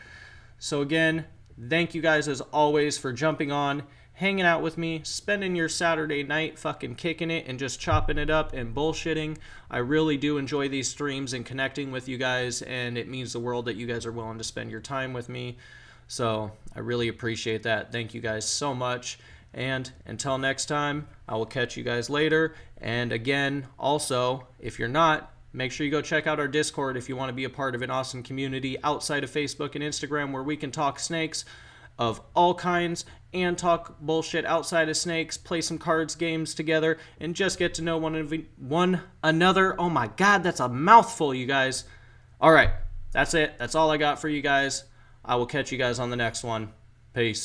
So again, thank you guys as always for jumping on, hanging out with me, spending your Saturday night fucking kicking it and just chopping it up and bullshitting. I really do enjoy these streams and connecting with you guys, and it means the world that you guys are willing to spend your time with me. So I really appreciate that. Thank you guys so much. And until next time, I will catch you guys later. And again, also, if you're not, make sure you go check out our Discord if you want to be a part of an awesome community outside of Facebook and Instagram where we can talk snakes of all kinds and talk bullshit outside of snakes, play some cards games together, and just get to know one another. Oh my God, that's a mouthful, you guys. All right, that's it. That's all I got for you guys. I will catch you guys on the next one. Peace.